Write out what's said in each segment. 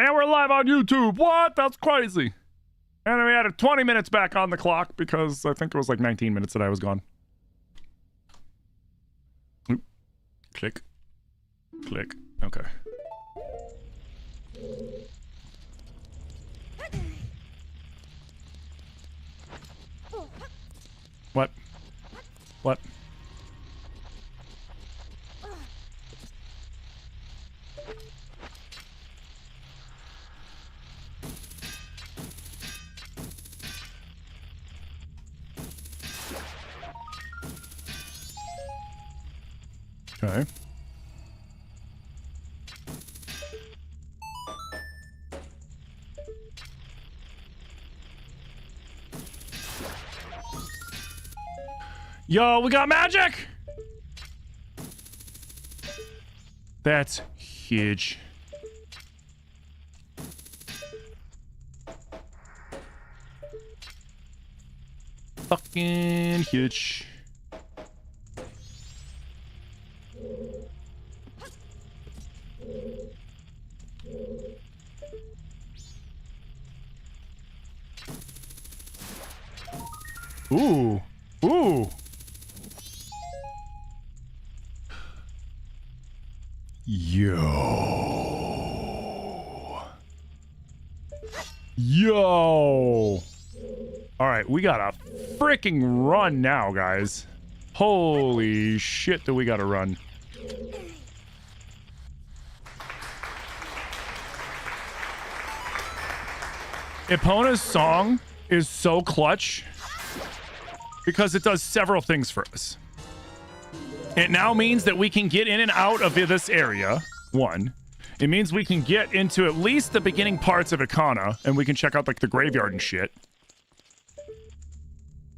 And we're live on YouTube. What? That's crazy. And then we added 20 minutes back on the clock because I think it was like 19 minutes that I was gone. Oop. Click. Click. Okay. What? What? Okay. Yo, we got magic! That's huge. Fucking huge. Ooh. Ooh. Yo. Yo. All right, we got a freaking run now, guys. Holy shit, do we got to run. Epona's song is so clutch because it does several things for us. It now means that we can get in and out of this area. One. It means we can get into at least the beginning parts of Icona, and we can check out like the graveyard and shit.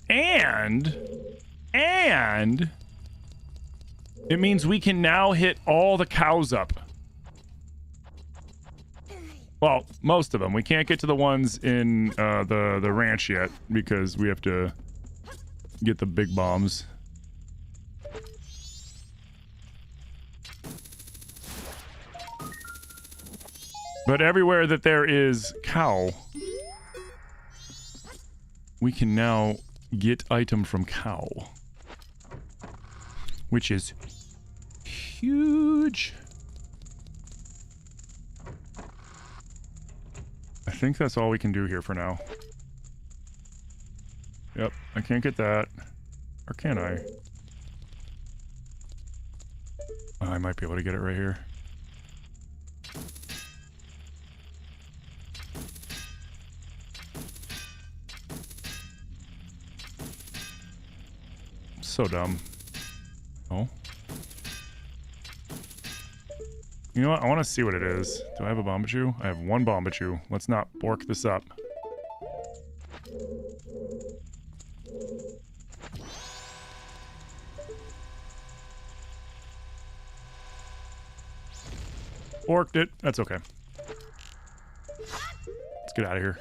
And it means we can now hit all the cows up. Well, most of them. We can't get to the ones in the ranch yet because we have to get the big bombs. But everywhere that there is cow, we can now get item from cow, which is huge. I think that's all we can do here for now. Yep, I can't get that. Or can I? Oh, I might be able to get it right here. So dumb. Oh. You know what? I want to see what it is. Do I have a Bombachu? I have one Bombachu. Let's not bork this up. Borked it. That's okay. Let's get out of here.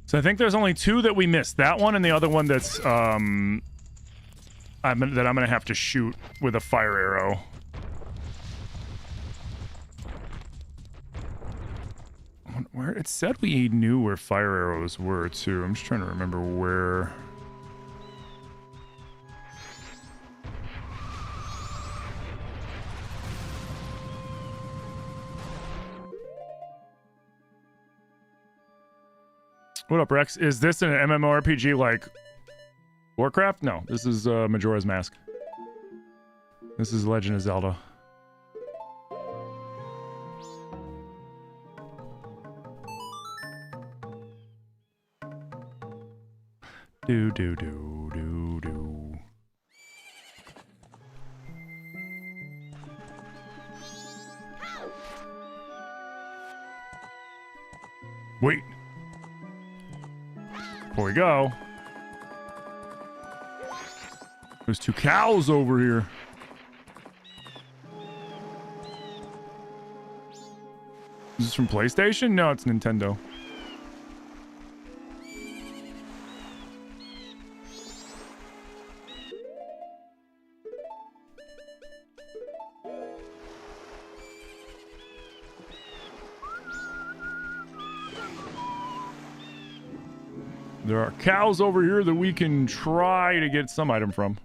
So I think there's only two that we missed. That one and the other one that's, I'm gonna have to shoot with a fire arrow. Where it said we knew where fire arrows were, too. I'm just trying to remember where... What up, Rex? Is this an MMORPG like Warcraft? No, this is Majora's Mask. This is Legend of Zelda. Do do do do do. Wait. Before we go, there's two cows over here. Is this from PlayStation? No, it's Nintendo. There are cows over here that we can try to get some item from.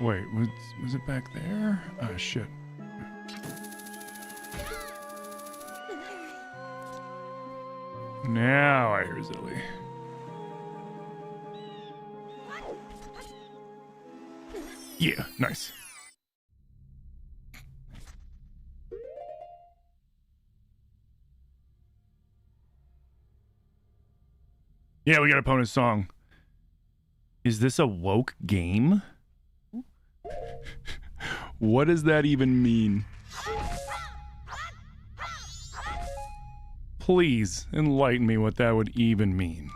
Wait, was it back there? Ah, shit. Now I hear Zilly. Yeah, nice. Yeah, we got opponent's song. Is this a woke game? What does that even mean? Please enlighten me what that would even mean.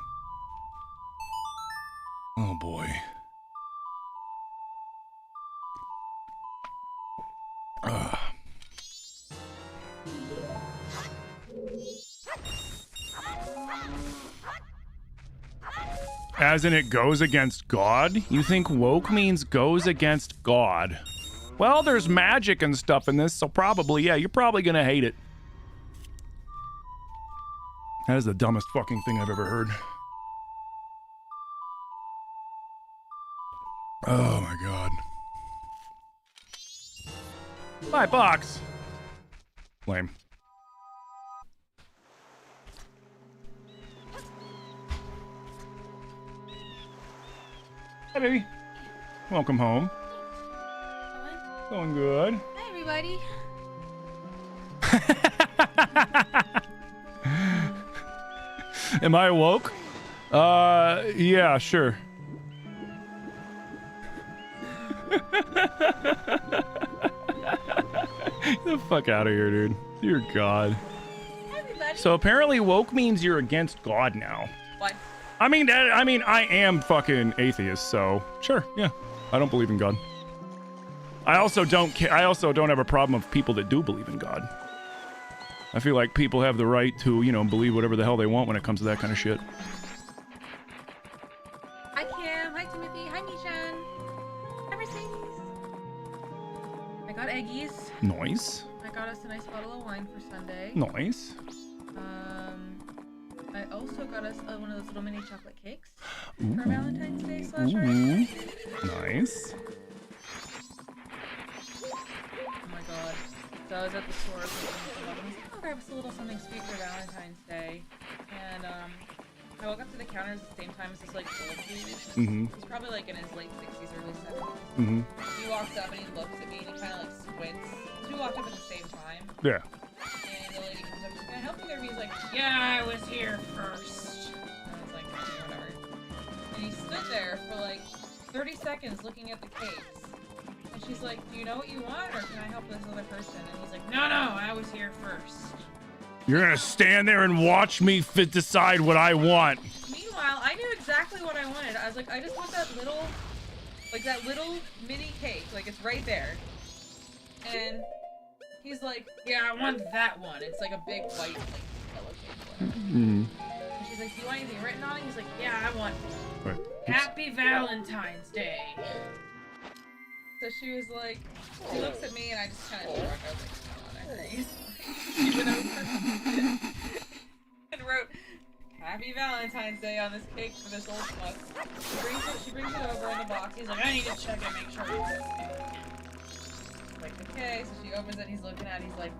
Oh boy. Ugh. As in it goes against God? You think woke means goes against God? Well, there's magic and stuff in this, so probably, yeah, you're probably gonna hate it. That is the dumbest fucking thing I've ever heard. Oh my god. My box! Lame. Hi, baby. Welcome home. Going good. Hi, everybody. Am I woke? Yeah, sure. Get the fuck out of here, dude. Dear God. Hi, everybody. So apparently woke means you're against God now. What? I mean, I am fucking atheist, so sure, yeah. I don't believe in God. I also don't have a problem with people that do believe in God. I feel like people have the right to, you know, believe whatever the hell they want when it comes to that kind of shit. Hi, Kim. Hi, Timothy. Hi, Nishan. Hi, Mercedes. I got eggies. Nice. I got us a nice bottle of wine for Sunday. Nice. I also got us one of those little mini chocolate cakes Ooh. for Valentine's Day / Ooh. birthday. Nice. Oh my god. So I was at the store and I was like, I'll grab us a little something sweet for Valentine's Day. And I walk up to the counter at the same time as this like old dude. Mm-hmm. He's probably like in his late 60s, early 70s. Mm-hmm. He walks up and he looks at me and he kind of like squints. So we walked up at the same time. Yeah. And the lady comes up, she's can I help you there? He's like, yeah, I was here first. And I was like, okay, whatever. And he stood there for like 30 seconds looking at the cakes. And she's like, do you know what you want, or can I help this other person? And he's like, no, I was here first. You're gonna stand there and watch me decide what I want. Meanwhile, I knew exactly what I wanted. I was like, I just want that little mini cake. Like, it's right there. And he's like, yeah, I want that one. It's like a big white, like, yellow cake. Mm-hmm. And she's like, do you want anything written on it? He's like, yeah, I want Right. Happy Valentine's Day. So she was like, she looks at me and I just kind of shrugged. I was like, no, I agree. She went over and wrote Happy Valentine's Day on this cake for this old fuck. She brings it over in the box. He's like, I need to check it, make sure it's okay. Like, okay, so she opens it, he's looking at it, he's like,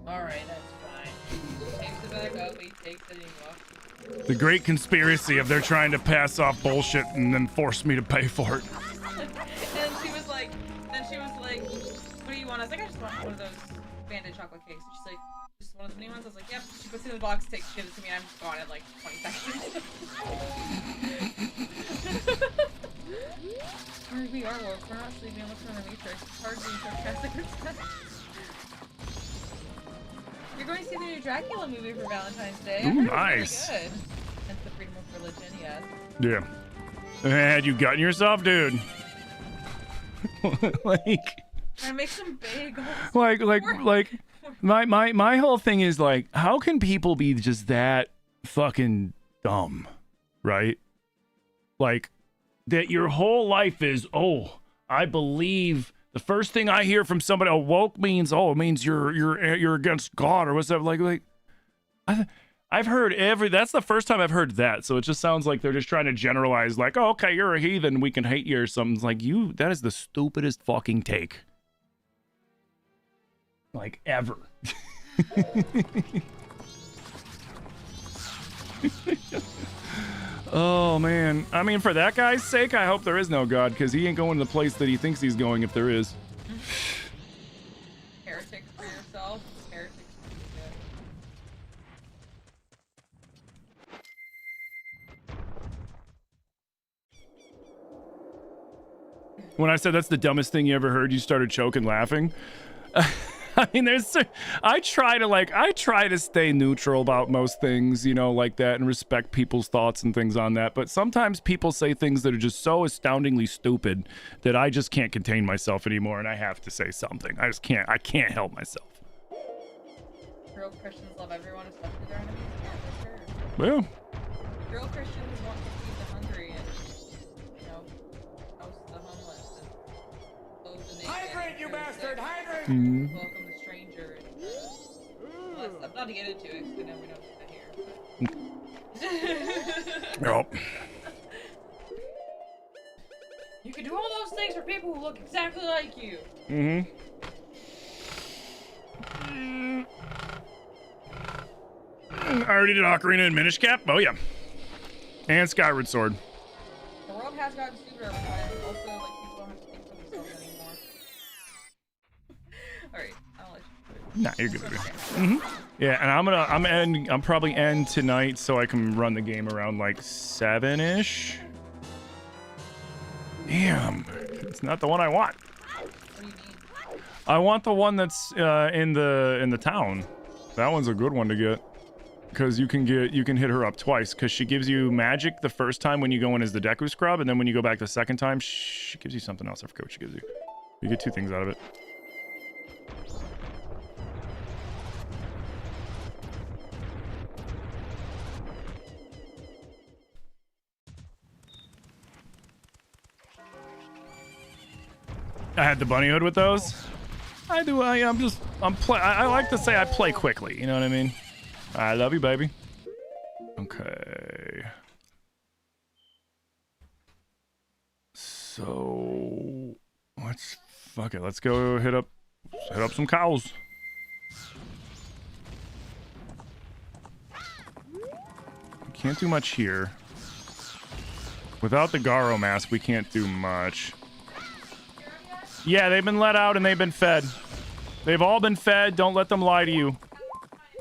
alright, that's fine. He takes it back up, he takes it and he walks. The great conspiracy of they're trying to pass off bullshit and then force me to pay for it. And she was like, what do you want? I was like, I just want one of those Banded chocolate cakes. And she's like, just one of the new ones? I was like, yep. She puts it in the box, gives it to me, and I'm gone in like 20 seconds. we are woke. We're not sleeping on the Matrix. It's hard being sarcastic and stuff. You're going to see the new Dracula movie for Valentine's Day. Ooh, nice. Really good. That's the freedom of religion, yes. Yeah. Had you gotten yourself, dude? Like, I make some bagels. Like, my whole thing is like, how can people be just that fucking dumb, right? Like, that your whole life is, oh, I believe. The first thing I hear from somebody, woke means, oh, it means you're against God or what's that? Like, I've heard that's the first time I've heard that. So it just sounds like they're just trying to generalize, like, oh, okay, you're a heathen, we can hate you or something. It's like, that is the stupidest fucking take. Like, ever. Oh, man. I mean, for that guy's sake, I hope there is no God, because he ain't going to the place that he thinks he's going if there is. Heretic for yourself. Heretics for you. When I said that's the dumbest thing you ever heard, you started choking laughing. I mean, I try to stay neutral about most things, you know, like that, and respect people's thoughts and things on that. But sometimes people say things that are just so astoundingly stupid that I just can't contain myself anymore, and I have to say something. I just can't. I can't help myself. Real Christians love everyone, especially their enemies. Yeah, for sure. Well, Real Christians want to feed the hungry and, you know, house the homeless and clothe the naked. Hydrate, you bastard! Hydrate! Welcome the stranger. And, well, that's not to get into it, because we don't do that here. nope. You can do all those things for people who look exactly like you. I already did Ocarina and Minish Cap. Oh yeah, and Skyward Sword. The world has gotten stupider over time. Also, like, people don't have to think for themselves anymore. Alright, I'll let you. Nah, you're good, baby. Yeah, and I'm probably end tonight so I can run the game around like 7-ish. Damn, it's not the one I want. What do you mean? I want the one that's in the town. That one's a good one to get. Because you can hit her up twice, because she gives you magic the first time when you go in as the Deku Scrub, and then when you go back the second time, she gives you something else. I forget what she gives you. You get 2 things out of it. I had the bunny hood with those. I do. I like to say I play quickly. You know what I mean? I love you, baby. Okay. So fuck it. Let's go hit up some cows. Can't do much here. Without the Garo mask, we can't do much. Yeah, they've been let out and they've been fed. They've all been fed. Don't let them lie to you.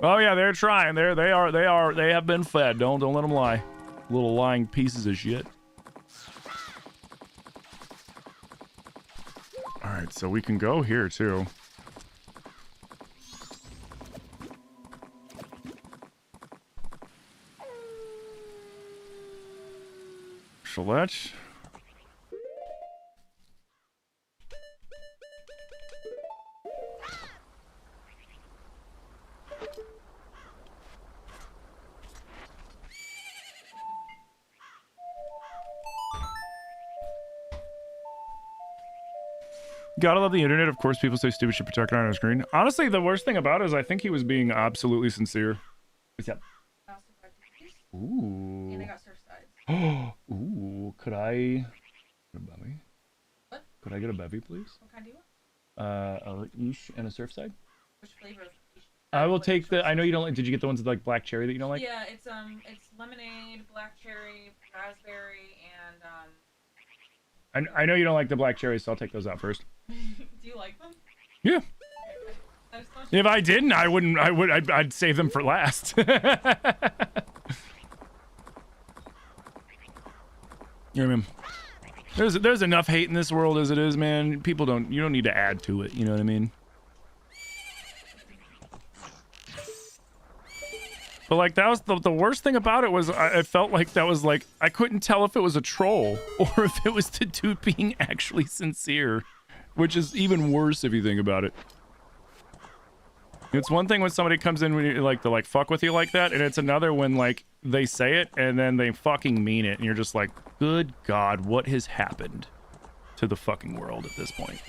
Oh yeah, they're trying. They have been fed. Don't let them lie. Little lying pieces of shit. All right, so we can go here too. So let's. Gotta love the internet. Of course, people say stupid shit protected on our screen. Honestly, the worst thing about it is I think he was being absolutely sincere. What's up? Ooh. And I got Surfside. Ooh. Could I get a bevy? What? Could I get a bevy, please? What kind do you want? A Yeesh and a Surfside? Which flavor of quiche? I will take the. I know you don't like. Did you get the ones with like black cherry that you don't like? Yeah, it's lemonade, black cherry, raspberry, and I know you don't like the black cherries, so I'll take those out first. Do you like them? Yeah. If I didn't, I wouldn't. I'd save them for last. Yeah, man. There's enough hate in this world as it is, man. You don't need to add to it, you know what I mean? But like that was the worst thing about it was I felt like that was like I couldn't tell if it was a troll or if it was the dude being actually sincere, which is even worse if you think about it. It's one thing when somebody comes in when you like to like fuck with you like that, and it's another when like they say it and then they fucking mean it, and you're just like, good God, what has happened to the fucking world at this point?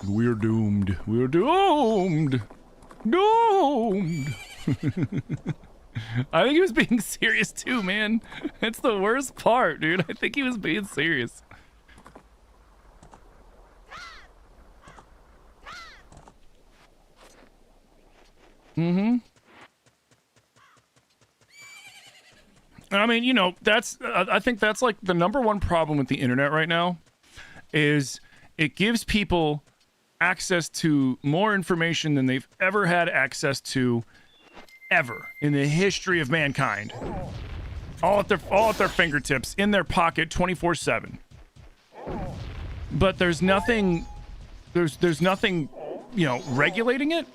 We're doomed. We're doomed. Doomed. I think he was being serious too, man. That's the worst part, dude. I think he was being serious. Mm-hmm. I mean, you know, that's I think that's like the number one problem with the internet right now is it gives people access to more information than they've ever had access to ever in the history of mankind. All at their fingertips, in their pocket 24/7. But there's nothing there's nothing, you know, regulating it.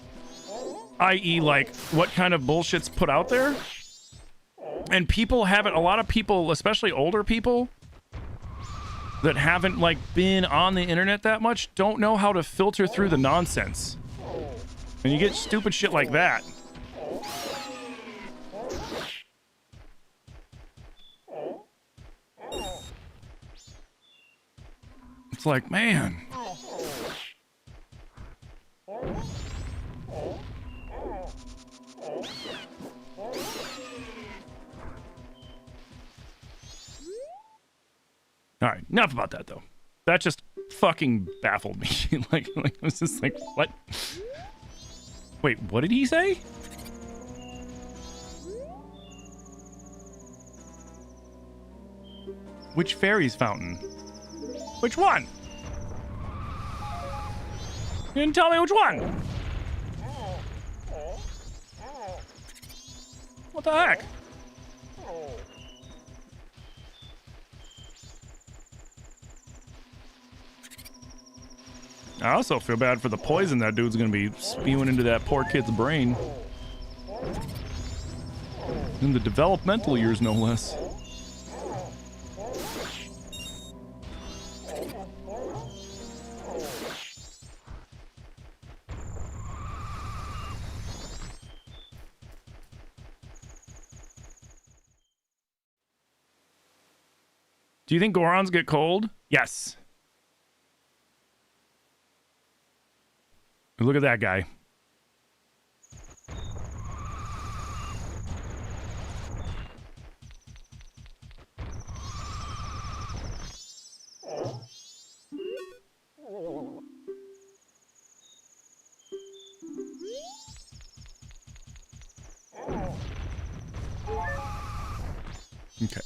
i.e. like what kind of bullshit's put out there. And people haven't, a lot of people, especially older people that haven't like been on the internet that much, don't know how to filter through the nonsense. And you get stupid shit like that. It's like, man. All right, enough about that though. That just fucking baffled me. like I was just like, what? Wait, what did he say? Which fairies fountain? Which one? You didn't tell me which one. What the heck? I also feel bad for the poison that dude's gonna be spewing into that poor kid's brain. In the developmental years, no less. Do you think Gorons get cold? Yes. Look at that guy. Okay.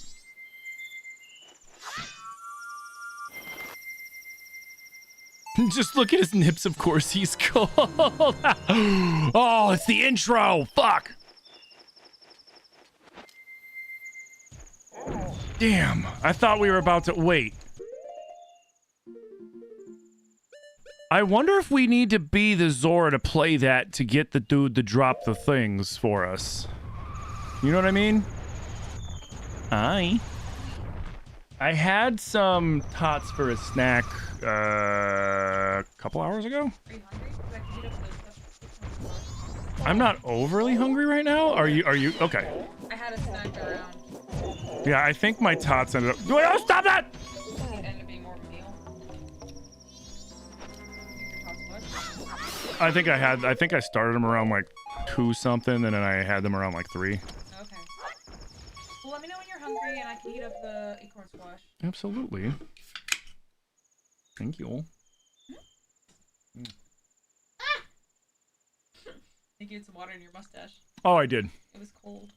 Just look at his nips, of course he's cold. Oh, it's the intro. Fuck. Damn, I thought we were about to wait. I wonder if we need to be the Zora to play that to get the dude to drop the things for us. You know what I mean? I had some tots for a snack a couple hours ago. Are you hungry? 'Cause I can heat up the stuff. I'm not overly hungry right now. Are you okay? I had a snack around. Yeah, I think my tots ended up. Oh, stop that! It ended up being more of a meal. I think I started them around like 2 something, and then I had them around like 3. Okay. Well, let me know when you're hungry, and I can heat up the acorn squash. Absolutely. Thank you. I think you had some water in your mustache. Oh, I did. It was cold.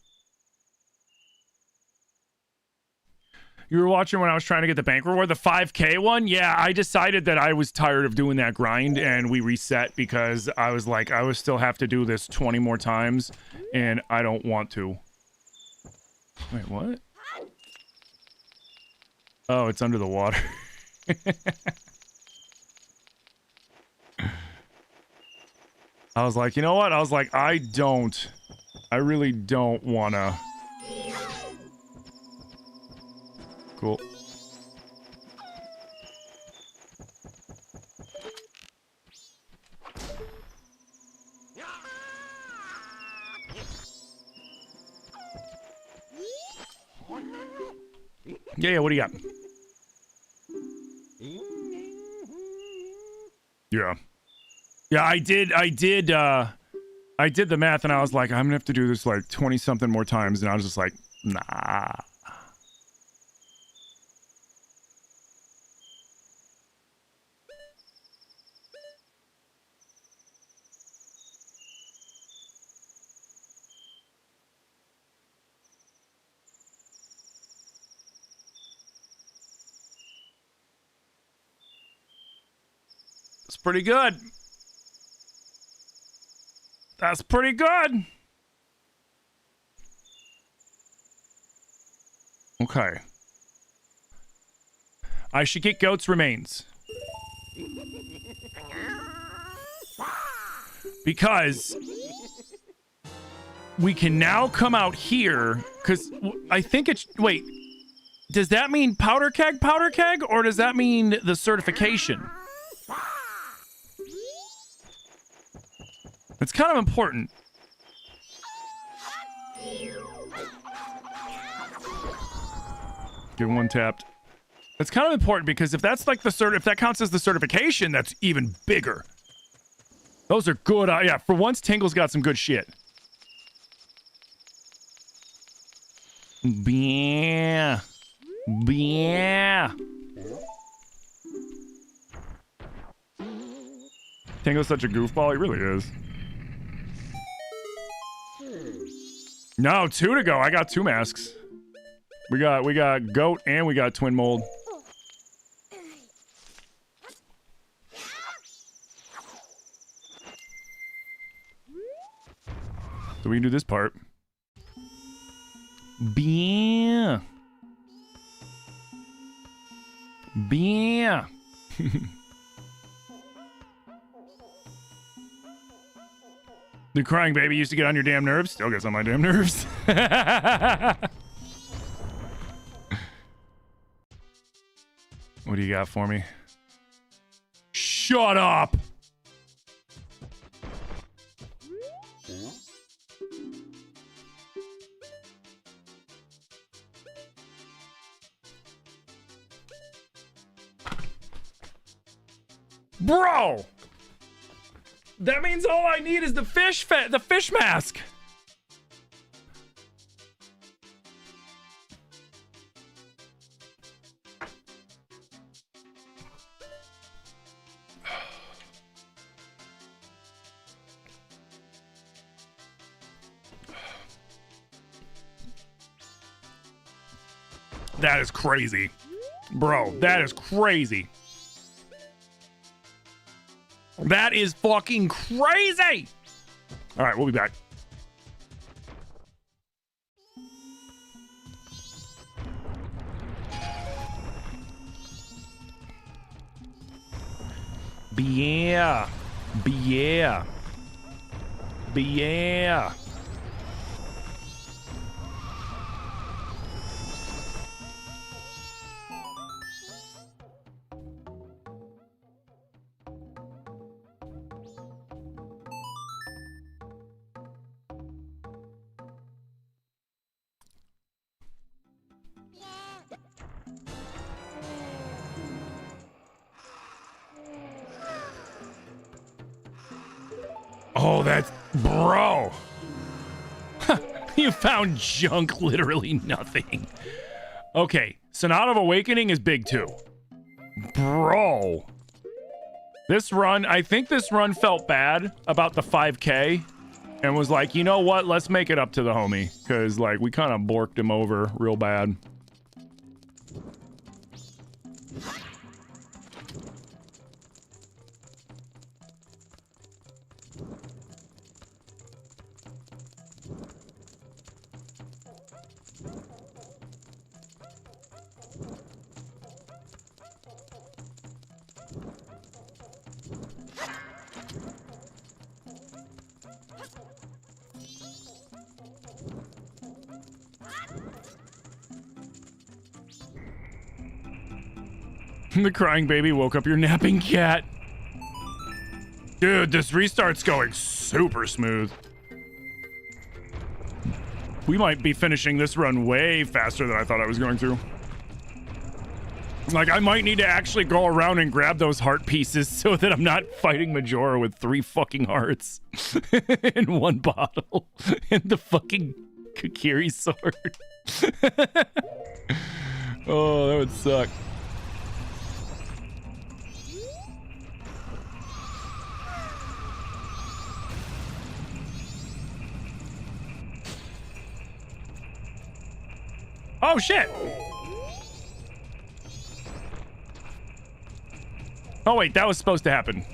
You were watching when I was trying to get the bank reward, the 5K one? Yeah, I decided that I was tired of doing that grind and we reset because I was like, I would still have to do this 20 more times and I don't want to. Wait, what? Oh, it's under the water. I was like, you know what? I was like, I really don't wanna. Cool. Yeah, what do you got? Yeah. Yeah, I did the math and I was like, I'm gonna have to do this like 20 something more times, and I was just like, nah. It's pretty good. That's pretty good. Okay. I should get goat's remains. Because we can now come out here, because I think it's... Wait. Does that mean powder keg, or does that mean the certification? It's kind of important. Get one tapped. It's kind of important because if that's like the if that counts as the certification, that's even bigger. Those are good. Yeah, for once, Tingle's got some good shit. Yeah. Yeah. Tingle's such a goofball. He really is. No, 2 to go. I got 2 masks. We got goat and we got twin mold. So we can do this part. Yeah. Yeah. The crying baby used to get on your damn nerves. Still gets on my damn nerves. What do you got for me? Shut up! Bro! That means all I need is the fish mask. That is crazy. Bro, that is crazy. That is fucking crazy! Alright, we'll be back. Yeah. Yeah. Yeah. Oh, that's... Bro! You found junk, literally nothing. Okay, Sonata of Awakening is big too. Bro! This run, I think this run felt bad about the 5K and was like, you know what, let's make it up to the homie. Because, like, we kind of borked him over real bad. The crying baby woke up your napping cat. Dude, this restart's going super smooth. We might be finishing this run way faster than I thought I was going to. Like, I might need to actually go around and grab those heart pieces so that I'm not fighting Majora with 3 fucking hearts in 1 bottle and the fucking Kakiri sword. Oh, that would suck. Oh, shit! Oh, wait, that was supposed to happen.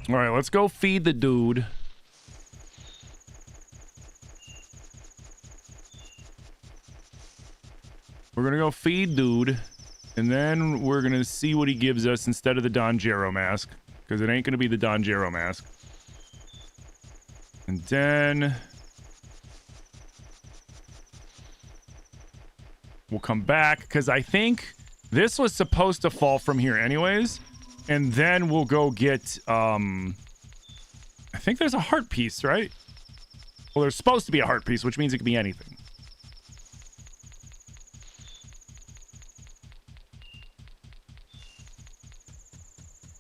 All right, let's go feed the dude. We're gonna go feed dude, and then we're gonna see what he gives us instead of the Donjero mask, because it ain't gonna be the Donjero mask. And then we'll come back, because I think this was supposed to fall from here anyways, and then we'll go get, I think there's a heart piece, right? Well, there's supposed to be a heart piece, which means it can be anything.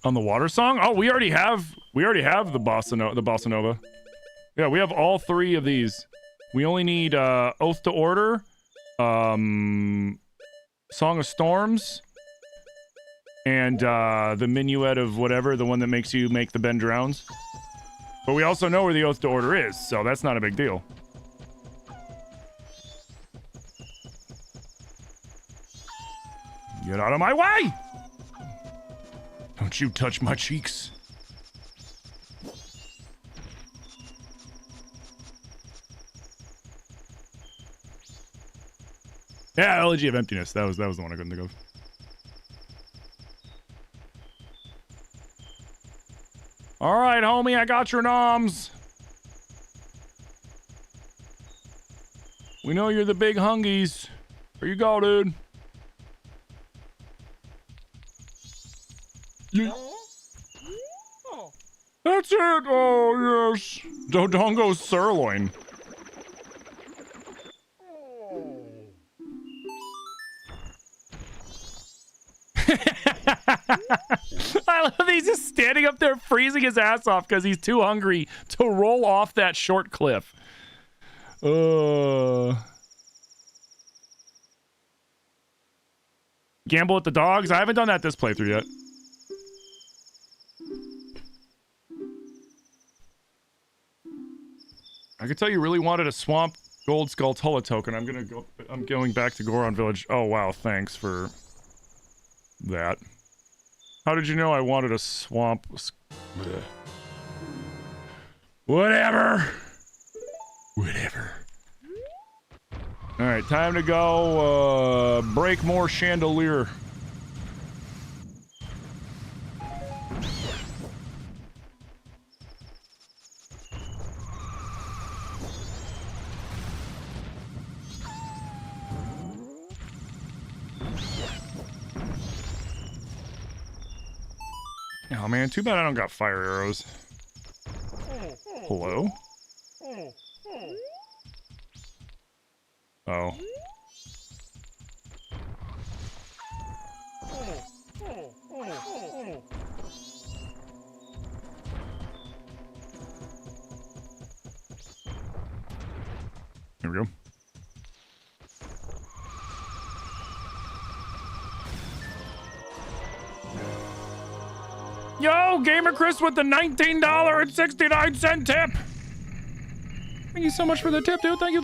On the water song? Oh, we already have the bossa nova. Yeah, we have all 3 of these. We only need Oath to Order, Song of Storms, and the minuet of whatever, the one that makes you make the Ben drowns. But we also know where the Oath to Order is, so that's not a big deal. Get out of my way! Don't you touch my cheeks. Yeah, Elegy of Emptiness. That was the one I couldn't think of. All right, homie, I got your noms. We know you're the big hungies. Here you go, dude. Yeah. That's it. Oh, yes. Dodongo sirloin. I love he's just standing up there freezing his ass off because he's too hungry to roll off that short cliff. Gamble at the dogs? I haven't done that this playthrough yet. I could tell you really wanted a swamp gold Skulltula token. I'm going back to Goron Village. Oh wow, thanks for that. How did you know I wanted a swamp? Blech. Whatever. Alright, time to go break more chandelier. Oh man, too bad I don't got fire arrows. Hello? Oh. There we go. Yo, Gamer Chris with the $19.69 tip. Thank you so much for the tip, dude. Thank you.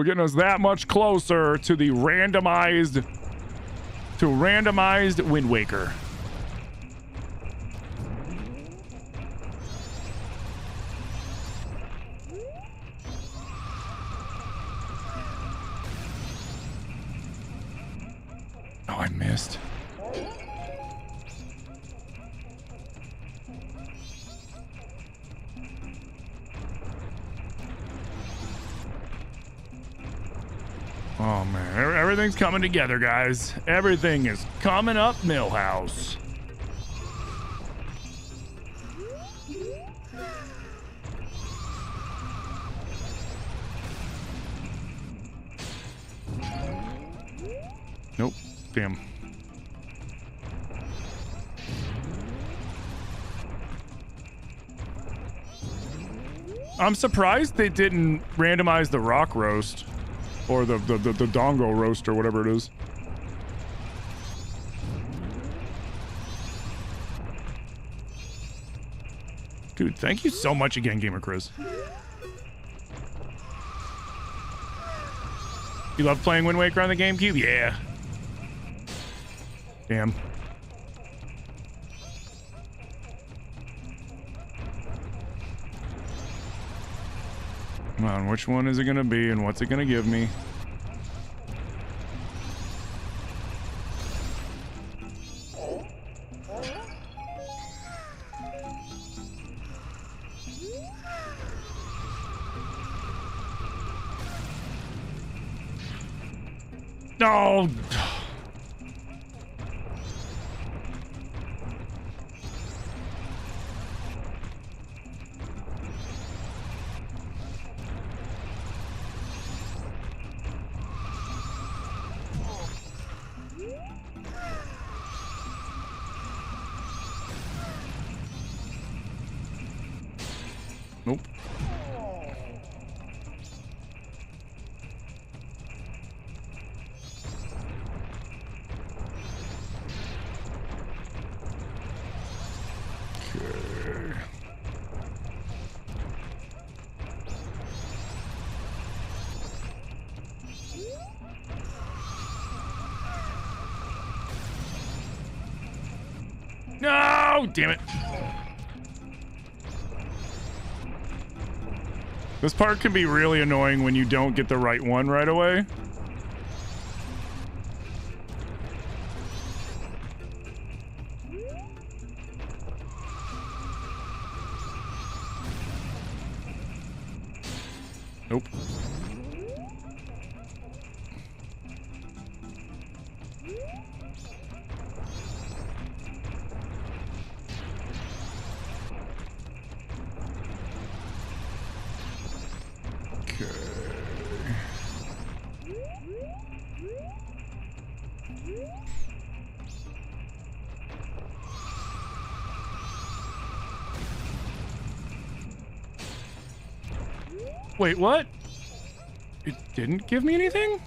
Getting us that much closer to the randomized Wind Waker. Oh, I missed. Oh man, everything's coming together, guys. Everything is coming up Millhouse. Nope. Damn. I'm surprised they didn't randomize the rock roast or the dongo roast or whatever it is. Dude, thank you so much again, Gamer Chris. You love playing Wind Waker on the GameCube? Yeah. Damn. Come on, which one is it gonna be and what's it gonna give me? No. Nope. No, damn it. This part can be really annoying when you don't get the right one right away. Nope. Wait, what? It didn't give me anything?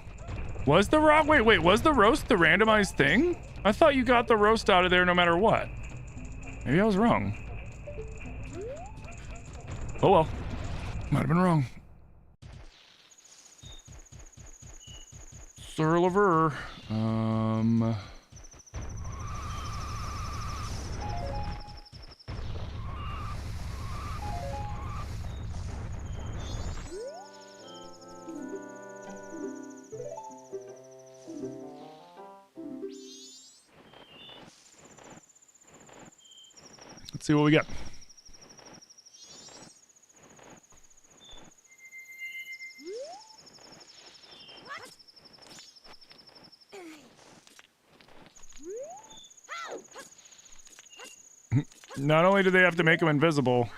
Was the rock? Wait, was the roast the randomized thing? I thought you got the roast out of there no matter what. Maybe I was wrong. Oh well. Might have been wrong. Sir Lever. Let's see what we got. Not only do they have to make him invisible,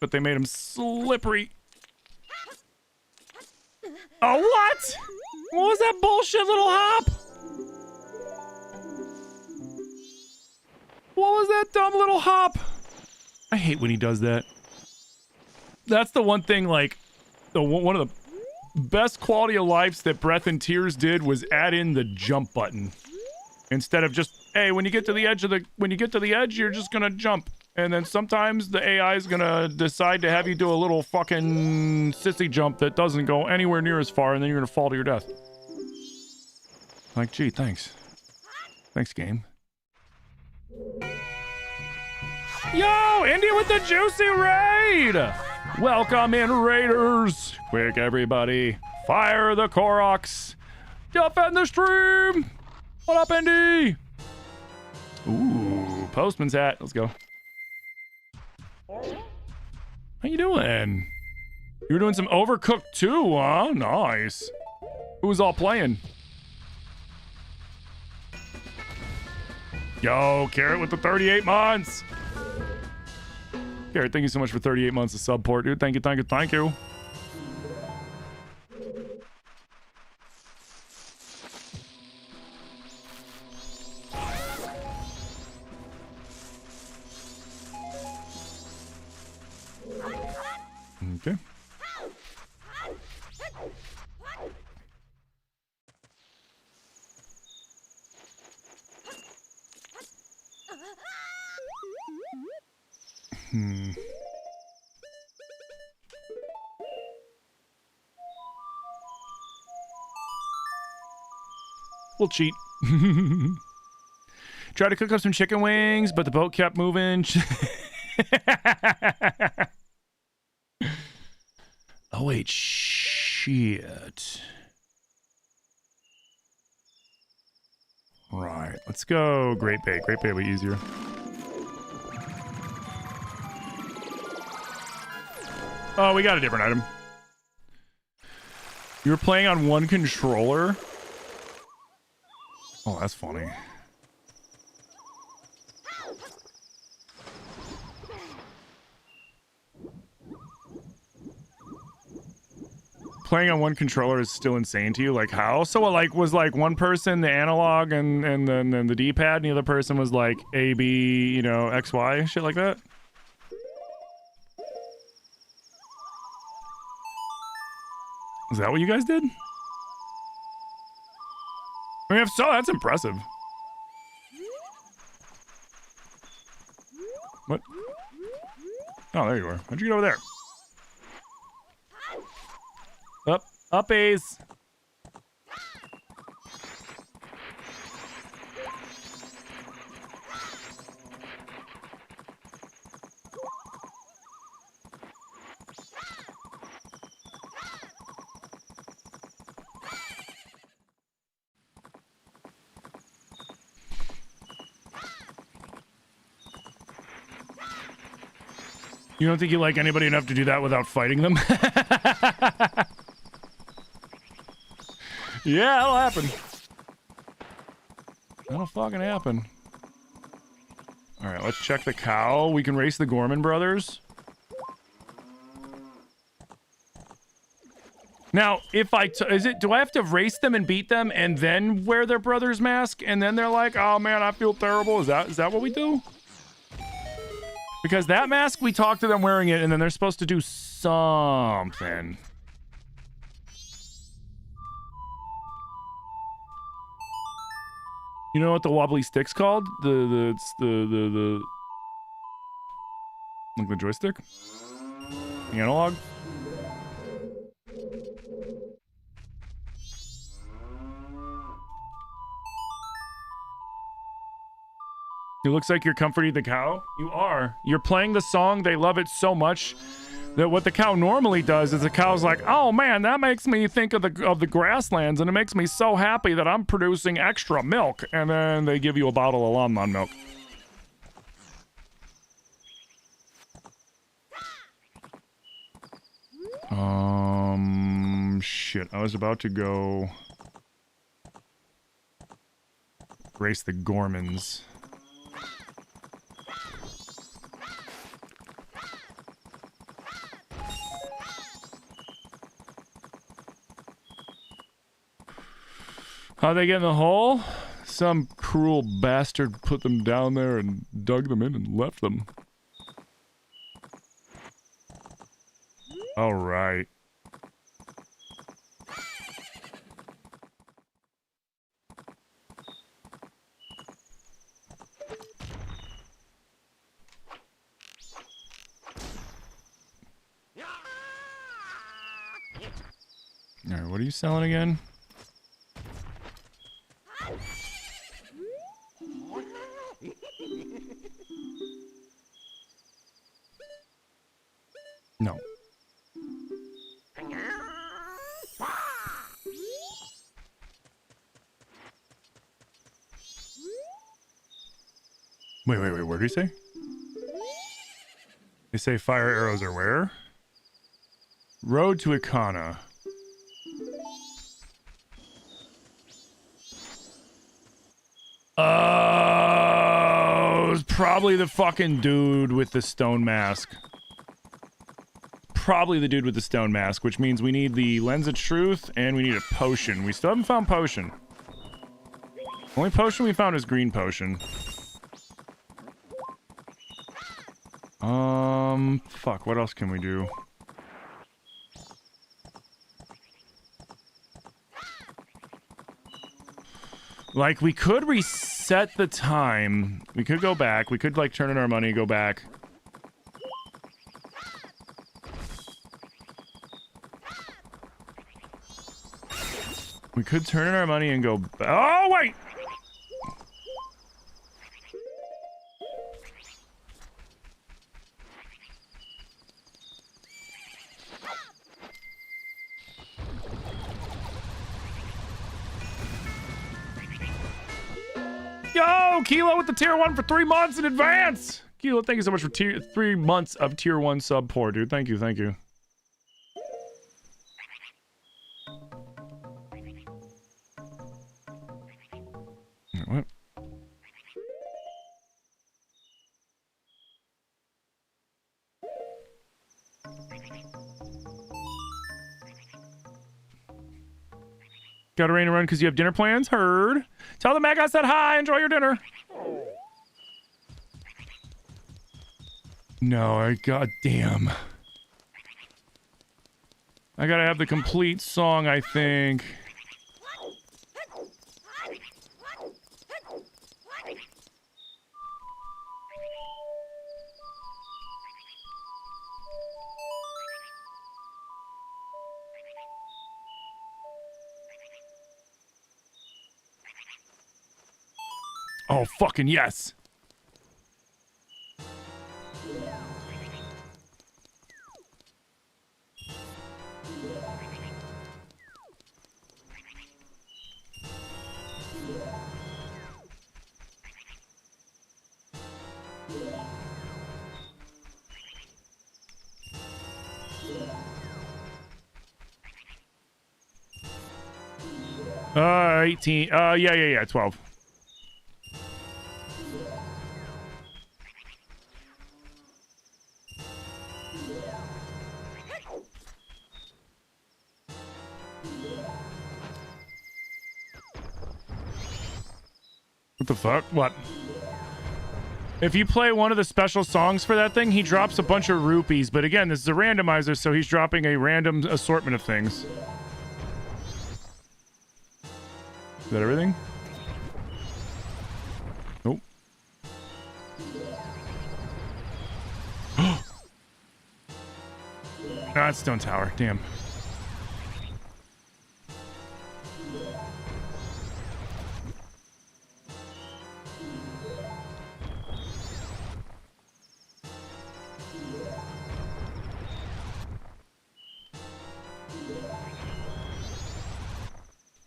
but they made him slippery. Oh, what? What was that bullshit little hop? What was that dumb little hop? I hate when he does that. That's the one thing, like, one of the best quality of lives that Breath and Tears did was add in the jump button. Instead of just, hey, when you get to the edge, you're just gonna jump. And then sometimes the AI is gonna decide to have you do a little fucking sissy jump that doesn't go anywhere near as far, and then you're gonna fall to your death. Like, gee, thanks. Thanks, game. Yo, Indy with the juicy raid! Welcome in, Raiders! Quick, everybody. Fire the Koroks! Defend the stream! What up, Indy? Ooh, postman's hat. Let's go. How you doing? You were doing some Overcooked too, huh? Nice. Who was all playing? Yo, Carrot with the 38 months. Carrot, thank you so much for 38 months of support, dude. Thank you, thank you, thank you. Okay. We'll cheat. Tried to cook up some chicken wings, but the boat kept moving. Oh, wait. Shit. Right. Let's go Great Bay. Great Bay will be easier. Oh, we got a different item. You were playing on one controller? Oh, that's funny. Playing on one controller is still insane to you? Like how? So like was like one person the analog and then the D-pad and the other person was like A, B, you know, X, Y, shit like that? Is that what you guys did? I mean, if so, that's impressive. What? Oh, there you are. How'd you get over there? Up. Uppies. You don't think you like anybody enough to do that without fighting them? Yeah, that'll happen. That'll fucking happen. Alright, let's check the cow. We can race the Gorman brothers. Now, if do I have to race them and beat them and then wear their brother's mask and then they're like, oh man, I feel terrible? Is that what we do? Because that mask, we talk to them wearing it and then they're supposed to do something. You know what the wobbly stick's called? It's the like the joystick? The analog? It looks like you're comforting the cow. You are. You're playing the song. They love it so much that what the cow normally does is the cow's like, oh man, that makes me think of the grasslands, and it makes me so happy that I'm producing extra milk. And then they give you a bottle of Lon milk. Shit. I was about to go race the Gormans. How'd they get in the hole? Some cruel bastard put them down there and dug them in and left them. All right. All right, what are you selling again? No. Wait, what did he say? They say fire arrows are where? Road to Ikana. Oh, it was probably the fucking dude with the stone mask. Probably the dude with the stone mask, which means we need the Lens of Truth and we need a potion. We still haven't found potion. Only potion we found is green potion. Fuck, what else can we do? Like, we could reset the time. We could go back. We could, like, turn in our money, go back. We could turn in our money and go... Oh, wait! Yo, Kilo with the tier 1 for 3 months in advance. Kilo, thank you so much for 3 months of tier 1 sub pour, dude. Thank you, thank you. What? Gotta rain and run because you have dinner plans? Heard. Tell the Meg I said hi. Enjoy your dinner. No, goddamn. I gotta have the complete song, I think. Oh, fucking yes. Uh, 18. Yeah, 12. What the fuck? What? If you play one of the special songs for that thing, he drops a bunch of rupees. But again, this is a randomizer, so he's dropping a random assortment of things. Is that everything? Nope. Ah, it's Stone Tower. Damn.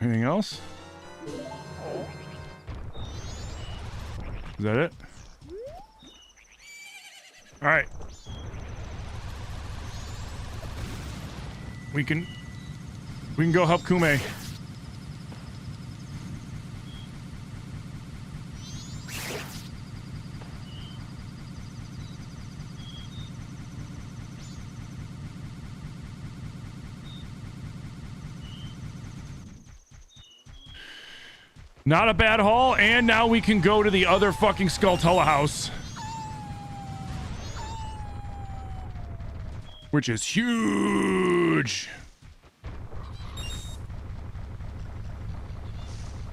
Anything else? Is that it? All right. We can go help Kume. Not a bad haul, and now we can go to the other fucking Skulltula house. Which is huge.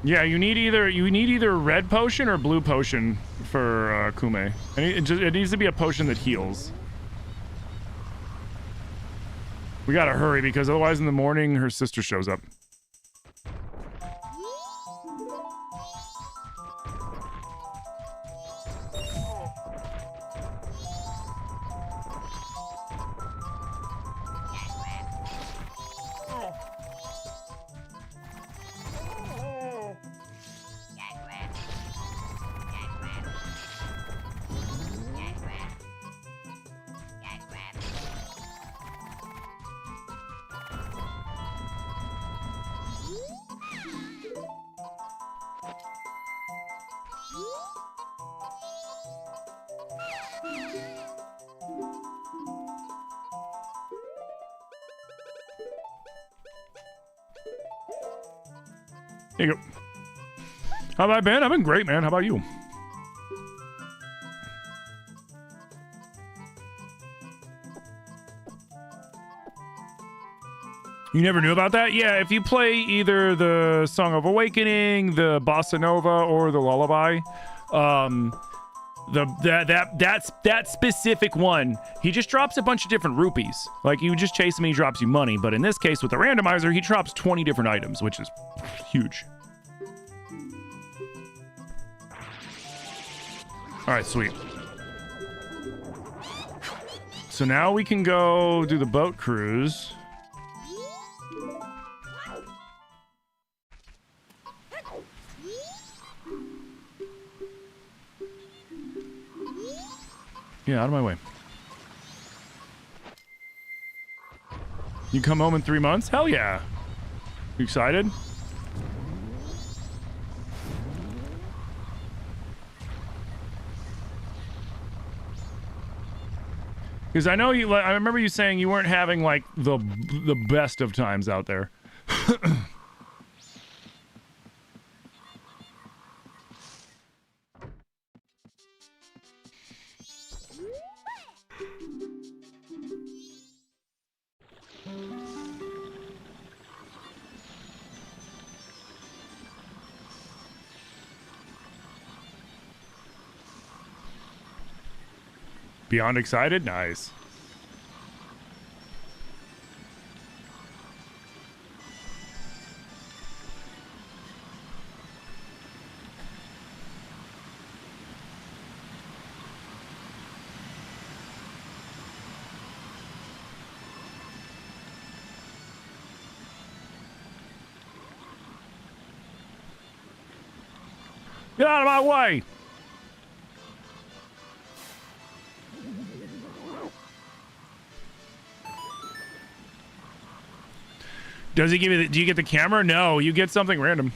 Yeah, you need either red potion or blue potion for Kume. And it needs to be a potion that heals. We gotta hurry because otherwise in the morning her sister shows up. There you go. How have I been? I've been great, man. How about you? You never knew about that? Yeah, if you play either the Song of Awakening, the Bossa Nova, or the Lullaby, that specific one, he just drops a bunch of different rupees. Like, you just chase him, he drops you money. But in this case, with the randomizer, he drops 20 different items, which is huge. All right, sweet. So now we can go do the boat cruise. Yeah, out of my way. You come home in 3 months? Hell yeah. You excited? Because I know you. I remember you saying you weren't having like the best of times out there. Beyond excited? Nice. Get out of my way! Does he give you do you get the camera? No, you get something random.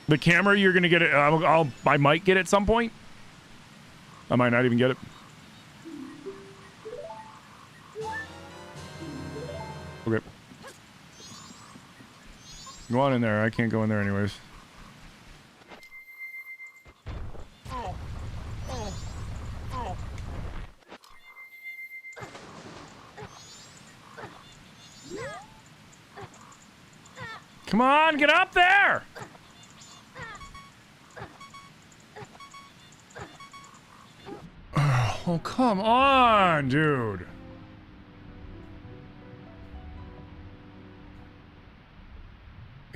The camera, you're gonna get it. I might get it at some point. I might not even get it. Okay. Go on in there. I can't go in there anyways. Come on, get up there! Oh, come on, dude.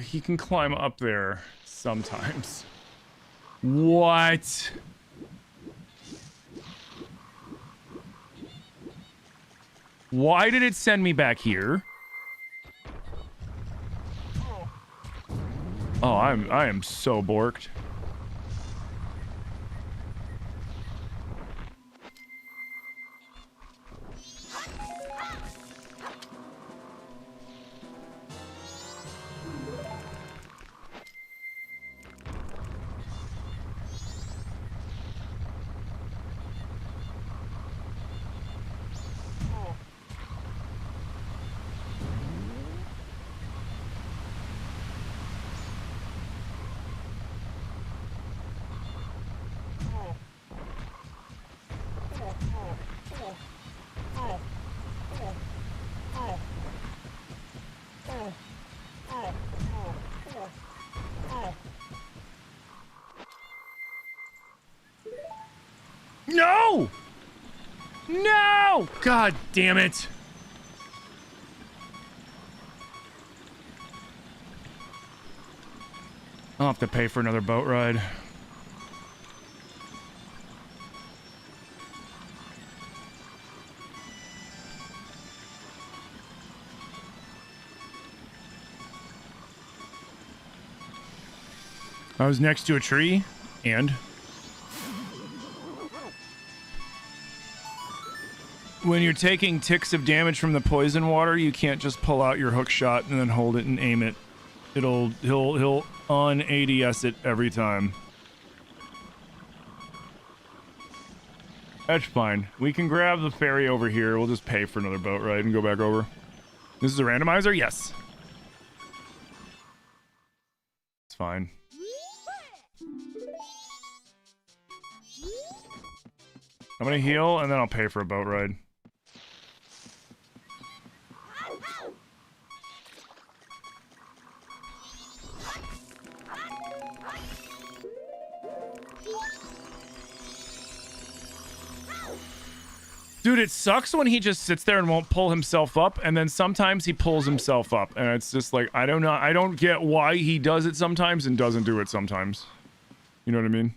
He can climb up there sometimes. What? Why did it send me back here? Oh, I am so borked. No! No! God damn it. I'll have to pay for another boat ride. I was next to a tree, and when you're taking ticks of damage from the poison water, you can't just pull out your hook shot and then hold it and aim it. He'll on ADS it every time. That's fine. We can grab the ferry over here. We'll just pay for another boat ride and go back over. This is a randomizer? Yes. It's fine. I'm gonna heal and then I'll pay for a boat ride. Dude, it sucks when he just sits there and won't pull himself up, and then sometimes he pulls himself up, and it's just like, I don't know, I don't get why he does it sometimes and doesn't do it sometimes. You know what I mean?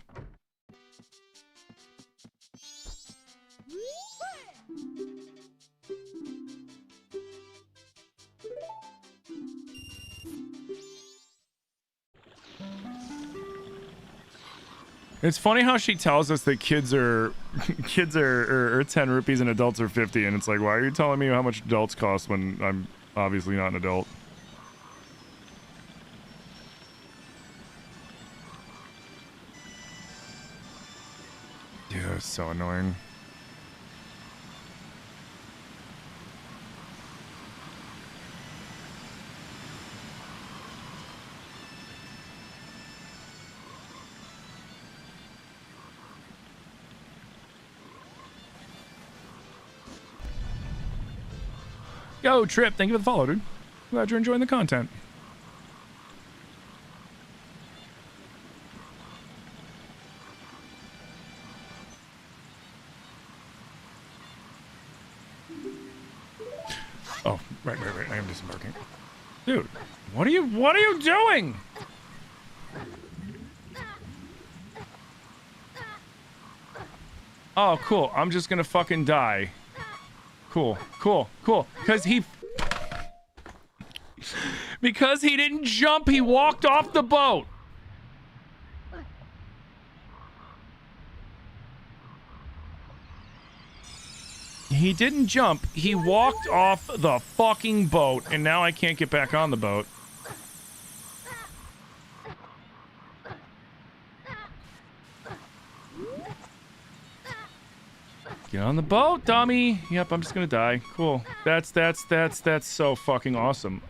It's funny how she tells us that kids are 10 rupees and adults are 50, and it's like, why are you telling me how much adults cost when I'm obviously not an adult? Yeah, it's so annoying. Yo, Trip, thank you for the follow, dude. Glad you're enjoying the content. Oh, right. I am disembarking. Dude, what are you doing? Oh, cool. I'm just gonna fucking die. Cool. Because he didn't jump, he walked off the boat. He didn't jump, he walked off the fucking boat, and now I can't get back on the boat. Get on the boat, dummy. Yep, I'm just gonna die. Cool. That's so fucking awesome.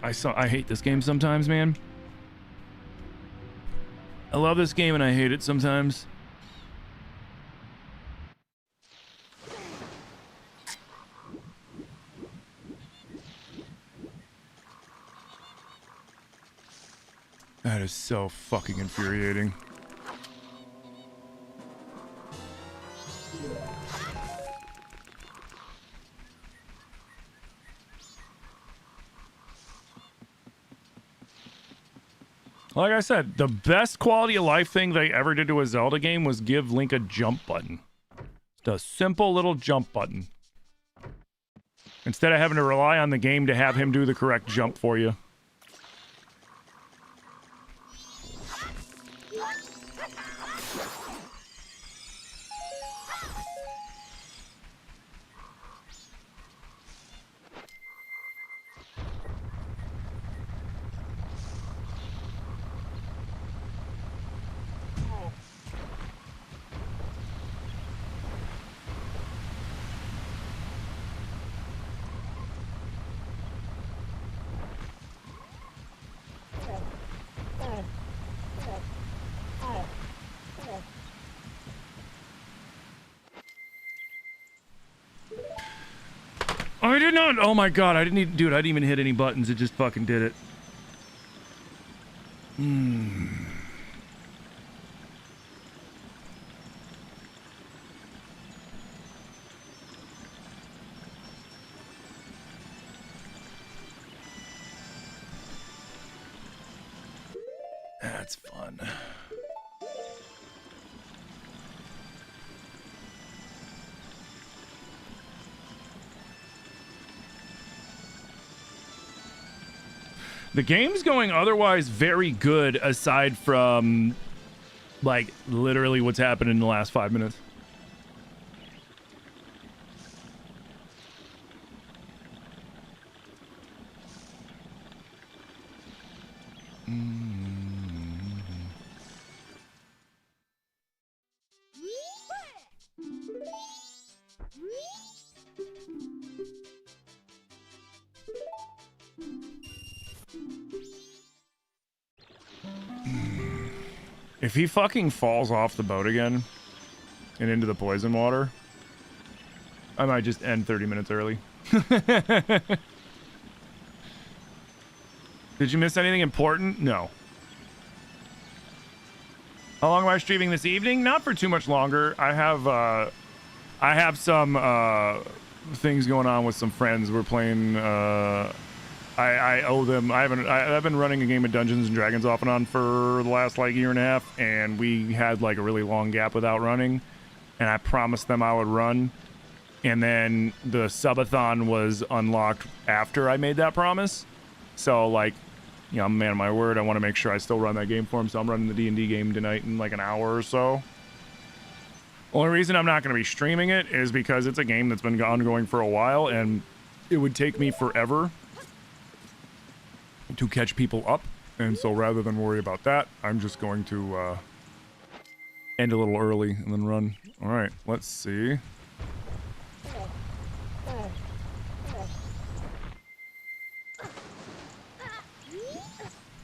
I hate this game sometimes, man. I love this game and I hate it sometimes. That is so fucking infuriating. Like I said, the best quality of life thing they ever did to a Zelda game was give Link a jump button. Just a simple little jump button. Instead of having to rely on the game to have him do the correct jump for you. I did not. Oh my god, I didn't even, dude, I didn't even hit any buttons. It just fucking did it. That's fun. The game's going otherwise very good aside from, like, literally what's happened in the last 5 minutes. If he fucking falls off the boat again and into the poison water, I might just end 30 minutes early. Did you miss anything important? No. How long am I streaming this evening? Not for too much longer. I have some things going on with some friends. We're playing. I owe them. I've been running a game of Dungeons and Dragons off and on for the last like year and a half, and we had like a really long gap without running. And I promised them I would run, and then the subathon was unlocked after I made that promise. So like, you know, I'm a man of my word. I want to make sure I still run that game for him. So I'm running the D&D game tonight in like an hour or so. Only reason I'm not going to be streaming it is because it's a game that's been ongoing for a while, and it would take me forever to catch people up. And so rather than worry about that, I'm just going to end a little early and then run. All right, let's see.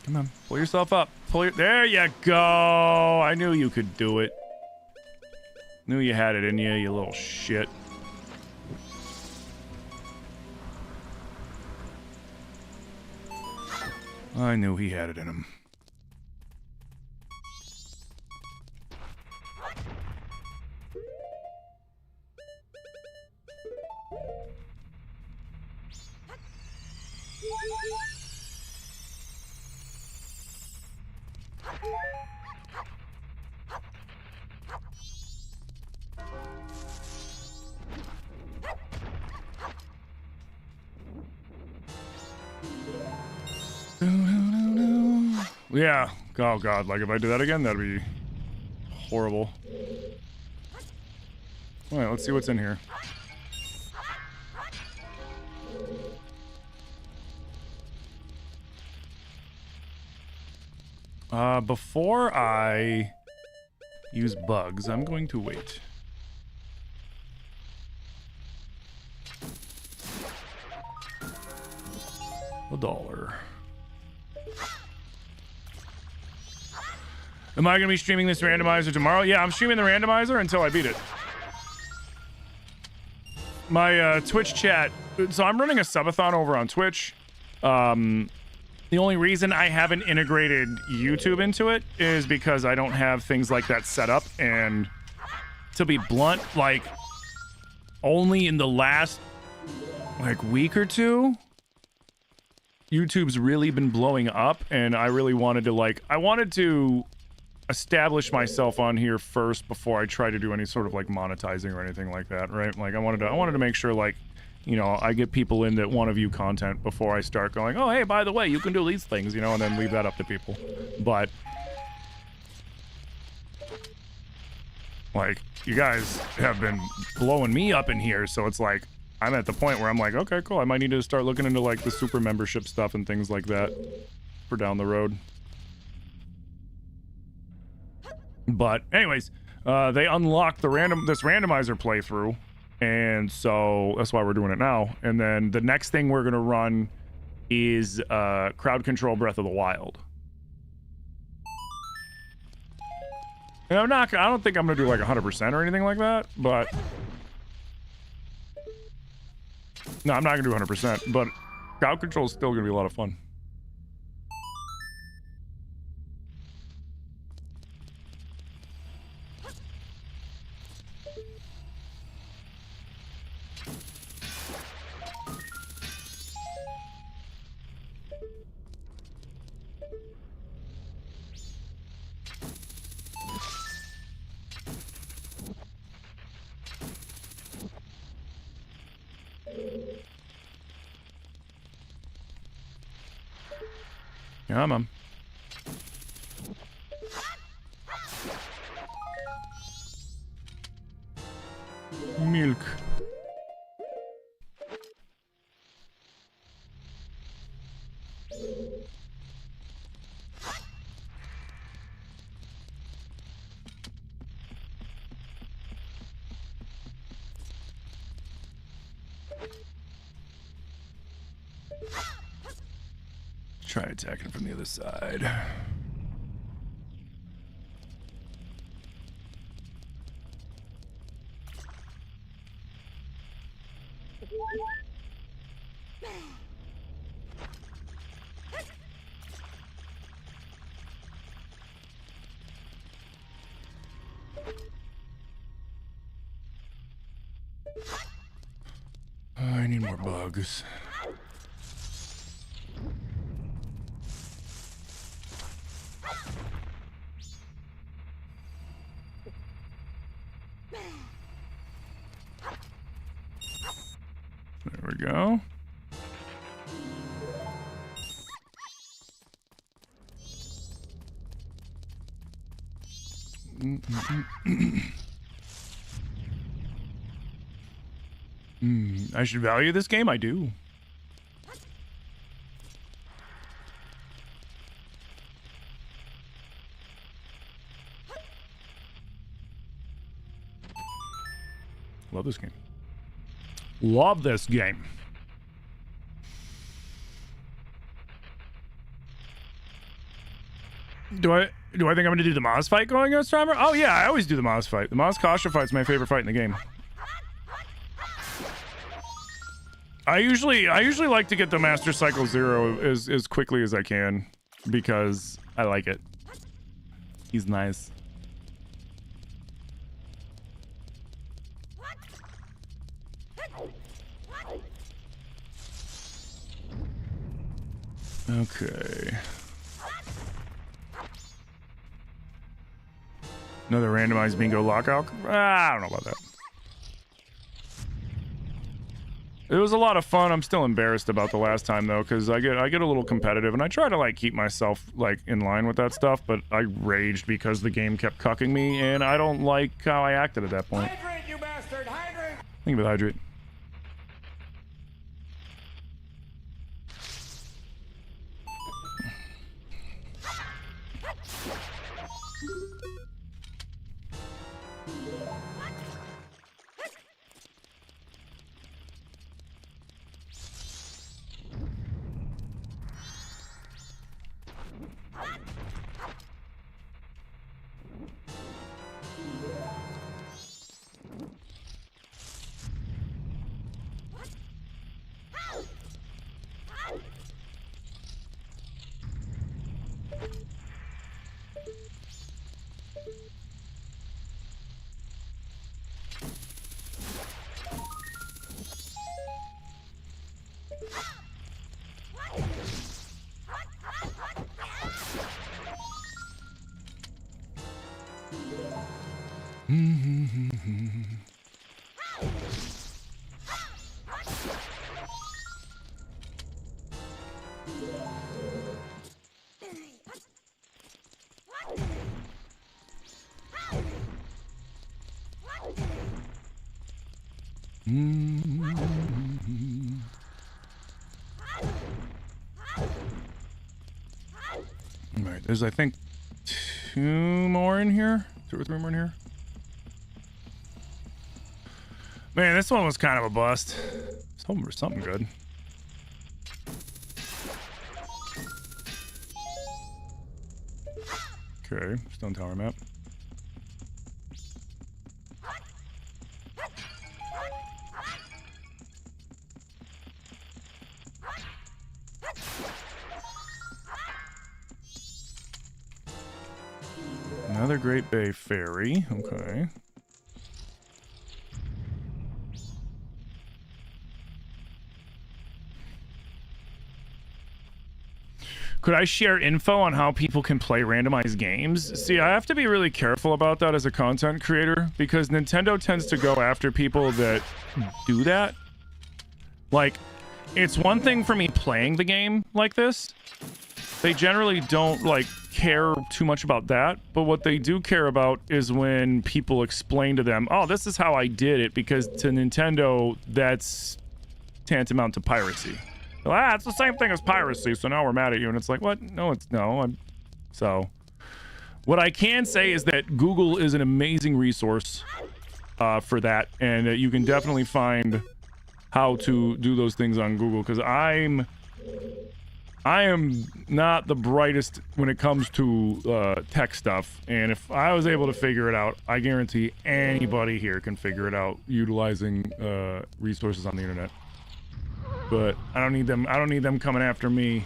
Come on, pull yourself up. There you go. I knew you could do it. Knew you had it in you, you little shit. I knew he had it in him. Yeah. Oh god, like if I do that again, that'd be horrible. Alright, let's see what's in here. Before I use bugs, I'm going to wait. $1. Am I going to be streaming this randomizer tomorrow? Yeah, I'm streaming the randomizer until I beat it. My Twitch chat. So I'm running a subathon over on Twitch. The only reason I haven't integrated YouTube into it is because I don't have things like that set up. And to be blunt, like only in the last like week or two, YouTube's really been blowing up, and I really wanted to establish myself on here first before I try to do any sort of like monetizing or anything like that, right? Like I wanted to make sure, like, you know, I get people in that want to view content before I start going, oh hey, by the way, you can do these things, you know, and then leave that up to people. But like, you guys have been blowing me up in here, so it's like I'm at the point where I'm like, okay, cool, I might need to start looking into like the super membership stuff and things like that for down the road. But anyways, they unlocked this randomizer playthrough, and so that's why we're doing it now. And then the next thing we're gonna run is crowd control Breath of the Wild. And I don't think I'm gonna do like 100% or anything like that, but no, I'm not gonna do 100%, but crowd control is still gonna be a lot of fun. Yeah, man. Milk. Try attacking from the other side. I need more bugs. There we go. I should value this game. I do. Love this game. Love this game. Do I think I'm gonna do the Moz fight going against Timer? Oh yeah, I always do the Moz fight. The Moz Kasha fight's my favorite fight in the game. I usually like to get the Master Cycle 0 as quickly as I can because I like it. He's nice. Okay. Another randomized bingo lockout? I don't know about that. It was a lot of fun. I'm still embarrassed about the last time though, because I get a little competitive and I try to like keep myself like in line with that stuff, but I raged because the game kept cucking me and I don't like how I acted at that point. Hydrate, you bastard! Hydrate! Think about hydrate. All right, there's I think 2 more in here, 2 or 3 more in here. Man, this one was kind of a bust. I was hoping for something good. Okay, Stone Tower map. Another Great Bay Ferry. Okay. Could I share info on how people can play randomized games? See, I have to be really careful about that as a content creator because Nintendo tends to go after people that do that. Like, it's one thing for me playing the game like this. They generally don't, like, care too much about that. But what they do care about is when people explain to them, oh, this is how I did it, because to Nintendo, that's tantamount to piracy. Well, it's the same thing as piracy, so now we're mad at you. And it's like, what? No, it's no. So what I can say is that Google is an amazing resource for that. And you can definitely find how to do those things on Google, because I am not the brightest when it comes to tech stuff. And if I was able to figure it out, I guarantee anybody here can figure it out utilizing resources on the internet. but I don't need them coming after me.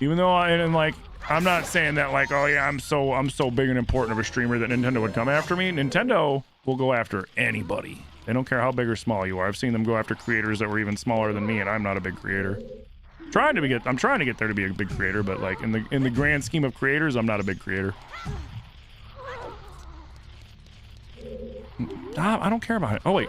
Even though I'm not saying that like, oh yeah, I'm so big and important of a streamer that Nintendo would come after me. Nintendo will go after anybody. They don't care how big or small you are. I've seen them go after creators that were even smaller than me, and I'm not a big creator. I'm trying to get there to be a big creator, but like in the grand scheme of creators, I'm not a big creator. I don't care about it. Oh wait.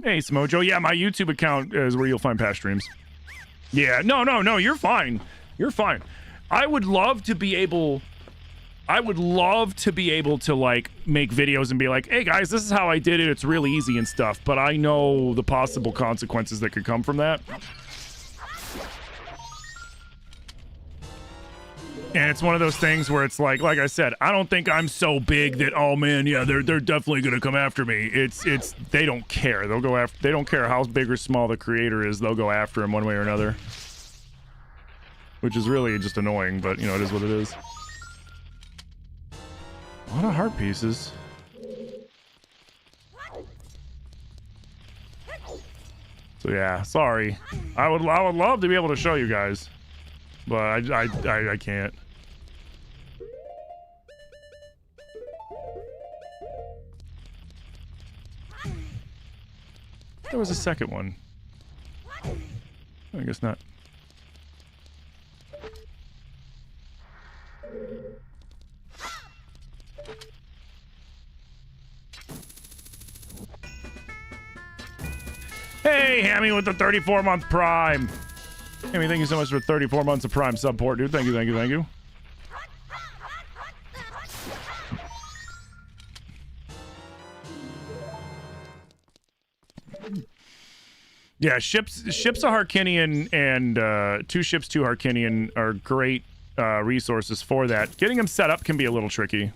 Hey, Smojo. Yeah, my YouTube account is where you'll find past streams. Yeah, no, you're fine. You're fine. I would love to be able to like make videos and be like, hey guys, this is how I did it. It's really easy and stuff, but I know the possible consequences that could come from that. And it's one of those things where it's like I said, I don't think I'm so big that, oh man, yeah, they're definitely gonna come after me. It's they don't care. They don't care how big or small the creator is. They'll go after him one way or another. Which is really just annoying, but you know, it is what it is. A lot of heart pieces. So yeah, sorry. I would love to be able to show you guys, but I can't. There was a second one. I guess not. Hey, Hammy with the 34-month Prime. Hammy, thank you so much for 34 months of Prime support, dude. Thank you. Yeah, ships a Harkinian and 2 ships to Harkinian are great resources for that. Getting them set up can be a little tricky.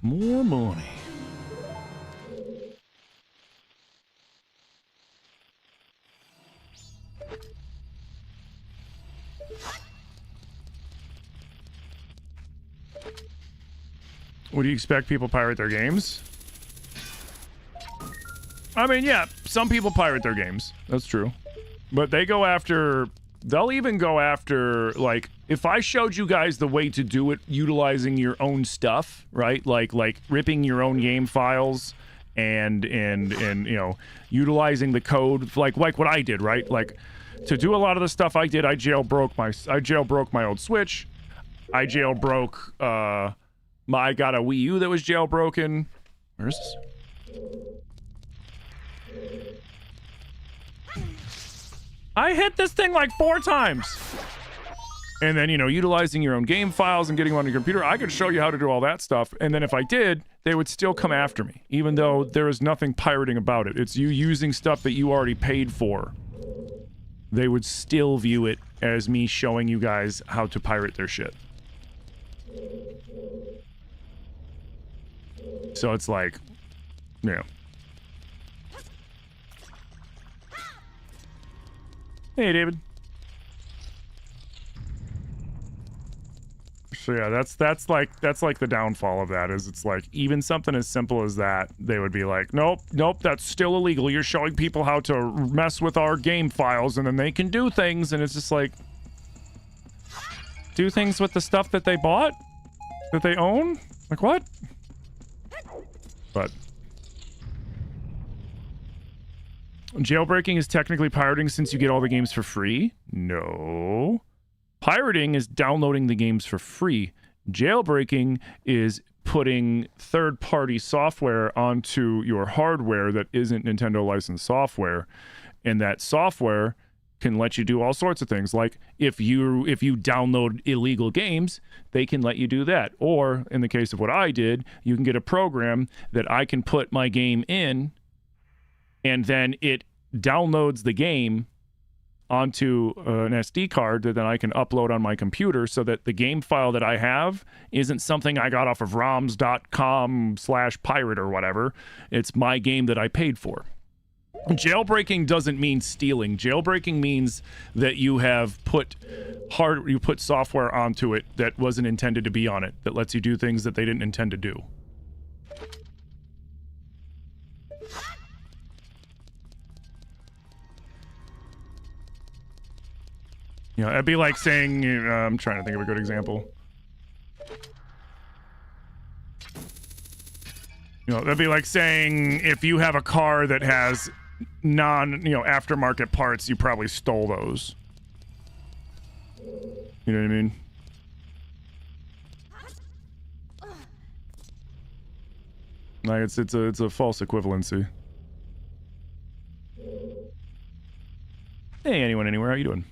More money. What do you expect? People pirate their games? I mean, yeah, some people pirate their games. That's true. But they go after... They'll even go after, like, if I showed you guys the way to do it utilizing your own stuff, right? Like ripping your own game files and you know, utilizing the code, like what I did, right? Like, to do a lot of the stuff I did, I jailbroke my old Switch. I jailbroke, I got a Wii U that was jailbroken. Where's this? I hit this thing like 4 times. And then, you know, utilizing your own game files and getting them on your computer, I could show you how to do all that stuff. And then if I did, they would still come after me, even though there is nothing pirating about it. It's you using stuff that you already paid for. They would still view it as me showing you guys how to pirate their shit. So it's like, you know. Hey, David. So yeah, that's like the downfall of that, is it's like even something as simple as that, they would be like, nope, that's still illegal. You're showing people how to mess with our game files, and then they can do things, and it's just like, do things with the stuff that they bought, that they own? Like what? But jailbreaking is technically pirating since you get all the games for free? No. Pirating is downloading the games for free. Jailbreaking is putting third-party software onto your hardware that isn't Nintendo licensed software. And that software can let you do all sorts of things. Like if you download illegal games, they can let you do that. Or in the case of what I did, you can get a program that I can put my game in, and then it downloads the game onto an SD card that then I can upload on my computer, so that the game file that I have isn't something I got off of roms.com/pirate or whatever. It's my game that I paid for. Jailbreaking doesn't mean stealing. Jailbreaking means that you have put software onto it that wasn't intended to be on it, that lets you do things that they didn't intend to do. You know, it'd be like saying, I'm trying to think of a good example. You know, that'd be like saying if you have a car that has aftermarket parts, you probably stole those. You know what I mean? Like it's a false equivalency. Hey, anyone, anywhere? How you doing?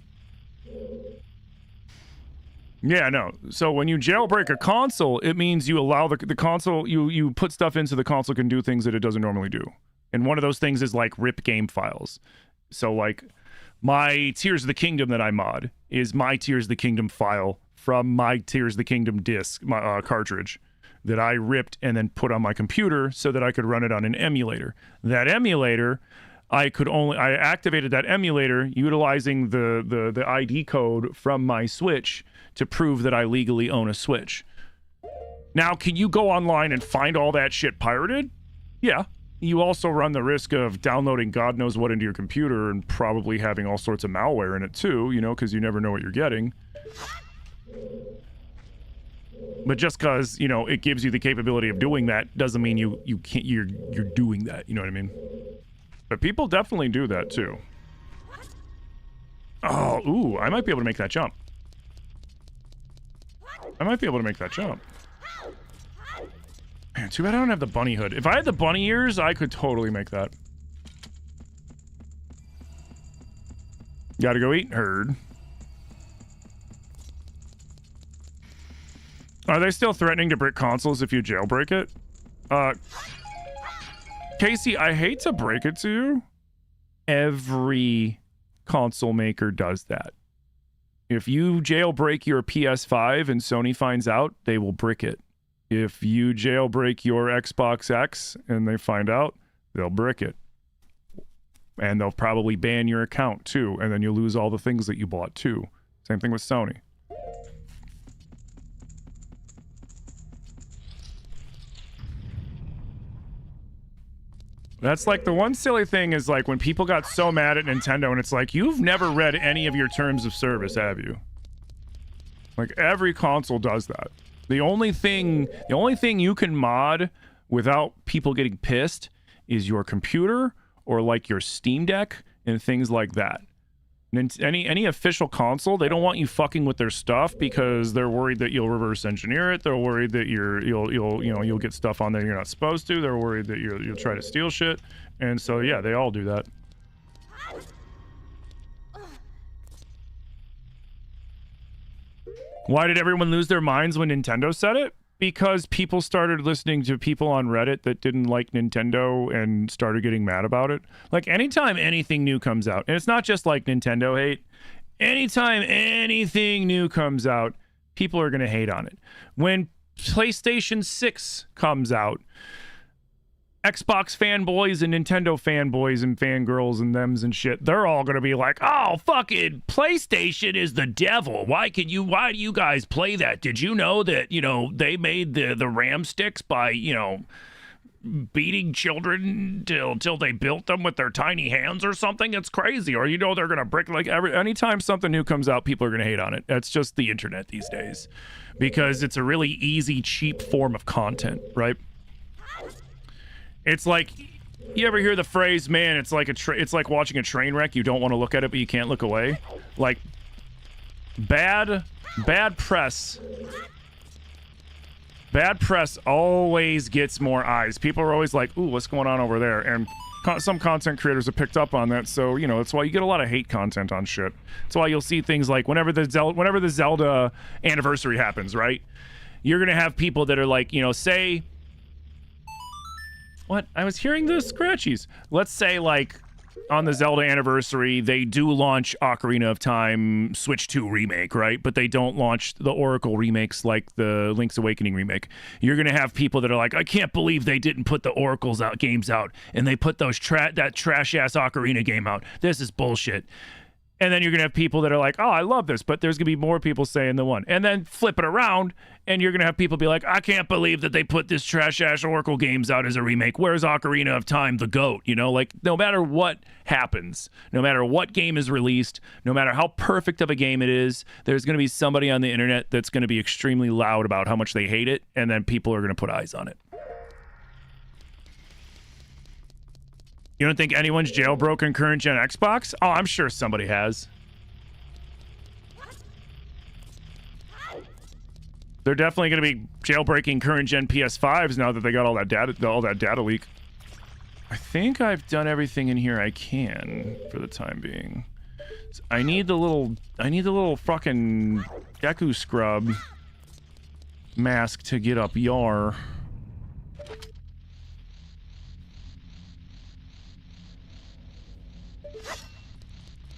Yeah, no. So when you jailbreak a console, it means you allow the console, you put stuff in so the console can do things that it doesn't normally do. And one of those things is like rip game files. So like my Tears of the Kingdom that I mod is my Tears of the Kingdom file from my Tears of the Kingdom disc, my cartridge, that I ripped and then put on my computer so that I could run it on an emulator. That emulator, I activated that emulator utilizing the ID code from my Switch to prove that I legally own a Switch. Now, can you go online and find all that shit pirated? Yeah. You also run the risk of downloading God knows what into your computer and probably having all sorts of malware in it too, you know, because you never know what you're getting. But just because, you know, it gives you the capability of doing that doesn't mean you're doing that, you know what I mean? But people definitely do that too. Oh, ooh, I might be able to make that jump. Man, too bad I don't have the bunny hood. If I had the bunny ears, I could totally make that. Gotta go eat, herd. Are they still threatening to brick consoles if you jailbreak it? Casey, I hate to break it to you. Every console maker does that. If you jailbreak your PS5 and Sony finds out, they will brick it. If you jailbreak your Xbox X and they find out, they'll brick it. And they'll probably ban your account too, and then you'll lose all the things that you bought too. Same thing with Sony. That's like the one silly thing is like when people got so mad at Nintendo and it's like, you've never read any of your terms of service, have you? Like every console does that. The only thing you can mod without people getting pissed is your computer or like your Steam Deck and things like that. Any official console, they don't want you fucking with their stuff because they're worried that you'll reverse engineer it. They're worried that you'll get stuff on there you're not supposed to. They're worried that you'll try to steal shit. And so yeah, they all do that. Why did everyone lose their minds when Nintendo said it? Because people started listening to people on Reddit that didn't like Nintendo and started getting mad about it. Like anytime anything new comes out, and it's not just like Nintendo hate, anytime anything new comes out, people are going to hate on it. When PlayStation 6 comes out, Xbox fanboys and Nintendo fanboys and fangirls and thems and shit, they're all gonna be like, oh, fucking PlayStation is the devil. Why do you guys play that? Did you know that, they made the RAM sticks by, beating children till they built them with their tiny hands or something? It's crazy. Or they're gonna brick like anytime something new comes out, people are gonna hate on it. That's just the internet these days. Because it's a really easy, cheap form of content, right? It's like, you ever hear the phrase, man, it's like watching a train wreck. You don't want to look at it, but you can't look away. Like, bad press always gets more eyes. People are always like, ooh, what's going on over there? And some content creators have picked up on that, so you know, it's why you get a lot of hate content on shit. It's why you'll see things like whenever the Zelda anniversary happens, right? You're gonna have people that are like, you know, say, what? I was hearing the scratchies. Let's say like on the Zelda anniversary, they do launch Ocarina of Time Switch 2 remake, right? But they don't launch the Oracle remakes like the Link's Awakening remake. You're gonna have people that are like, I can't believe they didn't put the Oracle's games out, and they put those that trash ass Ocarina game out. This is bullshit. And then you're gonna have people that are like, oh, I love this, but there's gonna be more people saying the one. And then flip it around, and you're gonna have people be like, I can't believe that they put this trash ass Oracle games out as a remake. Where's Ocarina of Time, the GOAT? You know, like no matter what happens, no matter what game is released, no matter how perfect of a game it is, there's gonna be somebody on the internet that's gonna be extremely loud about how much they hate it, and then people are gonna put eyes on it. You don't think anyone's jailbroken current gen Xbox? Oh, I'm sure somebody has. They're definitely going to be jailbreaking current gen PS5s now that they got all that data leak. I think I've done everything in here I can for the time being. So I need the little fucking Deku scrub mask to get up Yar.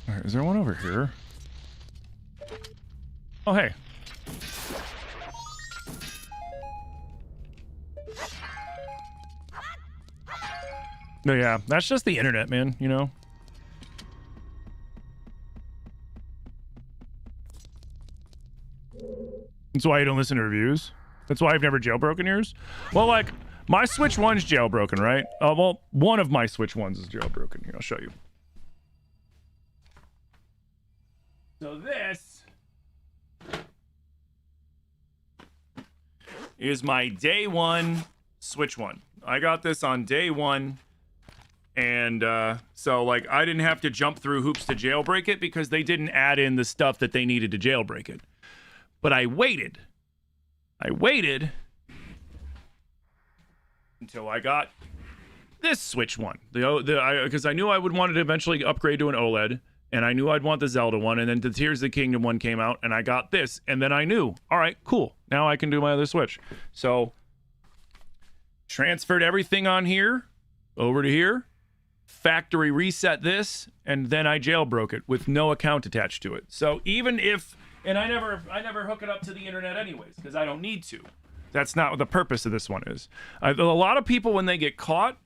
All right, is there one over here? Oh, hey. No, yeah, that's just the internet, man, you know? That's why you don't listen to reviews. That's why I've never jailbroken yours. Well, like, my Switch 1's jailbroken, right? Well, one of my Switch 1s is jailbroken. Here, I'll show you. So this is my day one Switch 1. I got this on day one, and so like I didn't have to jump through hoops to jailbreak it because they didn't add in the stuff that they needed to jailbreak it. But I waited until I got this Switch 1. Because I knew I would want to eventually upgrade to an OLED. And I knew I'd want the Zelda one, and then the Tears of the Kingdom one came out, and I got this, and then I knew, all right, cool, now I can do my other Switch. So, transferred everything on here, over to here, factory reset this, and then I jailbroke it with no account attached to it. So even if, and I never hook it up to the internet anyways, because I don't need to. That's not what the purpose of this one is. A lot of people, when they get caught,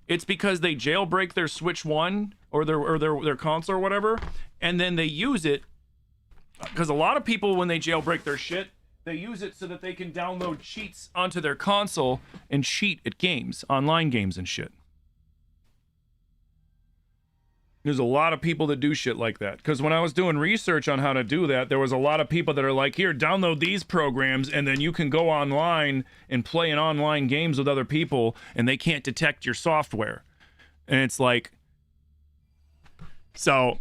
it's because they jailbreak their Switch 1 or their console or whatever, and then they use it, because a lot of people, when they jailbreak their shit, they use it so that they can download cheats onto their console and cheat at games, online games and shit. There's a lot of people that do shit like that. Because when I was doing research on how to do that, there was a lot of people that are like, here, download these programs, and then you can go online and play in online games with other people, and they can't detect your software. And it's like... So,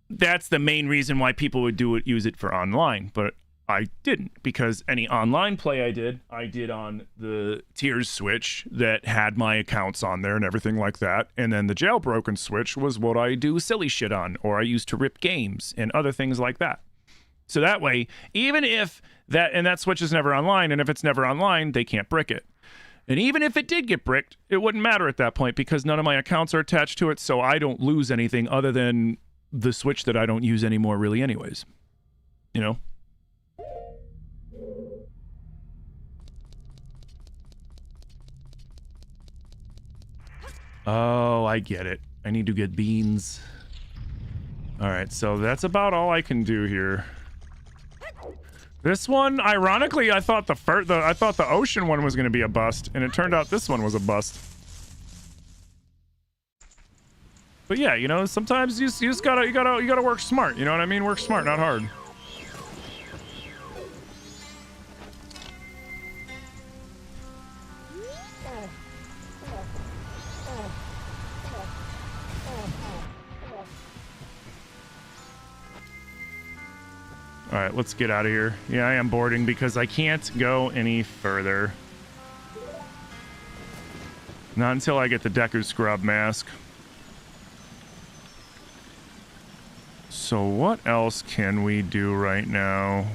that's the main reason why people would use it for online. But I didn't, because any online play I did on the Tears Switch that had my accounts on there and everything like that. And then the jailbroken Switch was what I do silly shit on, or I used to rip games and other things like that. So that way, even if that Switch is never online, and if it's never online, they can't brick it. And even if it did get bricked, it wouldn't matter at that point because none of my accounts are attached to it, so I don't lose anything other than the Switch that I don't use anymore really anyways. You know? Oh, I get it. I need to get beans. Alright, so that's about all I can do here. This one, ironically, I thought the ocean one was going to be a bust, and it turned out this one was a bust. But yeah, you know, sometimes you just gotta work smart. You know what I mean? Work smart, not hard. All right, let's get out of here. Yeah, I am boarding because I can't go any further. Not until I get the Deku Scrub mask. So what else can we do right now?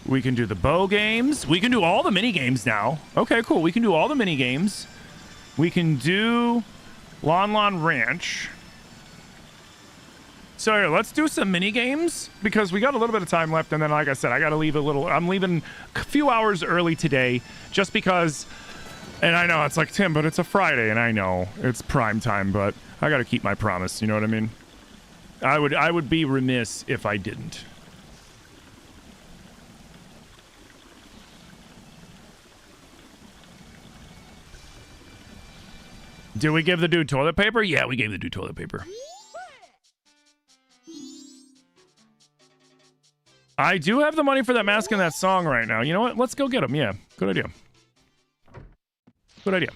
We can do the bow games. We can do all the mini games now. Okay, cool. We can do all the mini games. We can do Lon Lon Ranch. So here, let's do some mini games because we got a little bit of time left. And then, like I said, I got to leave a little. I'm leaving a few hours early today just because. And I know it's like, Tim, but it's a Friday, and I know it's prime time, but I got to keep my promise. You know what I mean? I would be remiss if I didn't. Did we give the dude toilet paper? Yeah, we gave the dude toilet paper. I do have the money for that mask and that song right now. You know what? Let's go get him. Yeah, good idea. Good idea.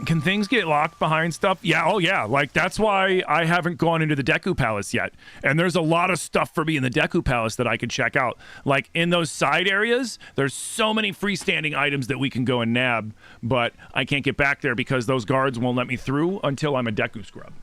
Can things get locked behind stuff? Yeah, oh yeah. Like, that's why I haven't gone into the Deku Palace yet. And there's a lot of stuff for me in the Deku Palace that I could check out. Like, in those side areas, there's so many freestanding items that we can go and nab, but I can't get back there because those guards won't let me through until I'm a Deku Scrub.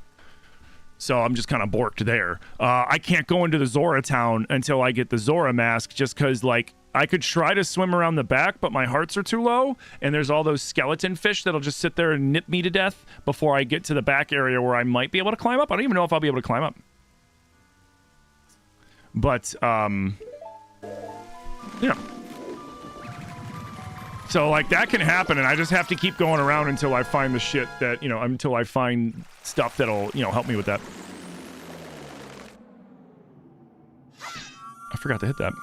So I'm just kind of borked there. I can't go into the Zora town until I get the Zora mask just because, like, I could try to swim around the back, but my hearts are too low, and there's all those skeleton fish that'll just sit there and nip me to death before I get to the back area where I might be able to climb up. I don't even know if I'll be able to climb up. But, yeah. So, like, that can happen, and I just have to keep going around until I find the shit that, you know, until I find stuff that'll, you know, help me with that. I forgot to hit that.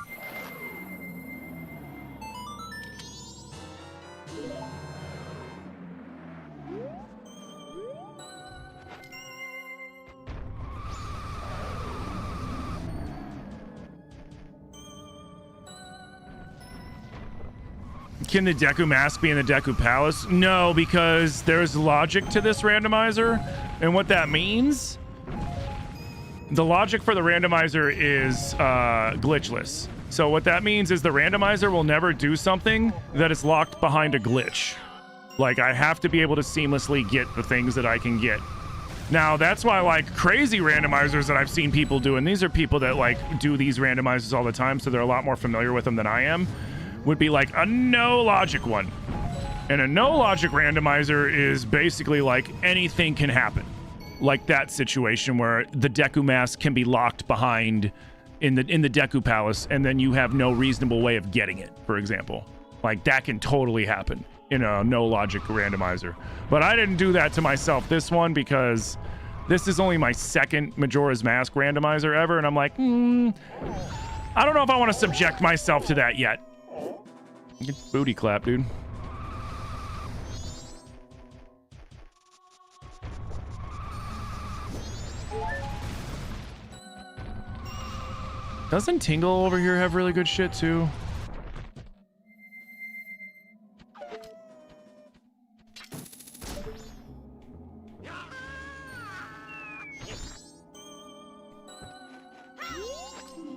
Can the Deku mask be in the Deku Palace? No, because there's logic to this randomizer. And what that means, the logic for the randomizer is glitchless. So what that means is the randomizer will never do something that is locked behind a glitch. Like, I have to be able to seamlessly get the things that I can get. Now, that's why, like, crazy randomizers that I've seen people do, and these are people that, like, do these randomizers all the time, so they're a lot more familiar with them than I am, would be like a no logic one. And a no logic randomizer is basically like anything can happen. Like that situation where the Deku mask can be locked behind in the Deku Palace, and then you have no reasonable way of getting it, for example. Like, that can totally happen in a no logic randomizer. But I didn't do that to myself this one because this is only my second Majora's Mask randomizer ever, and I'm like, I don't know if I want to subject myself to that yet. Get booty clap, dude. Doesn't Tingle over here have really good shit too?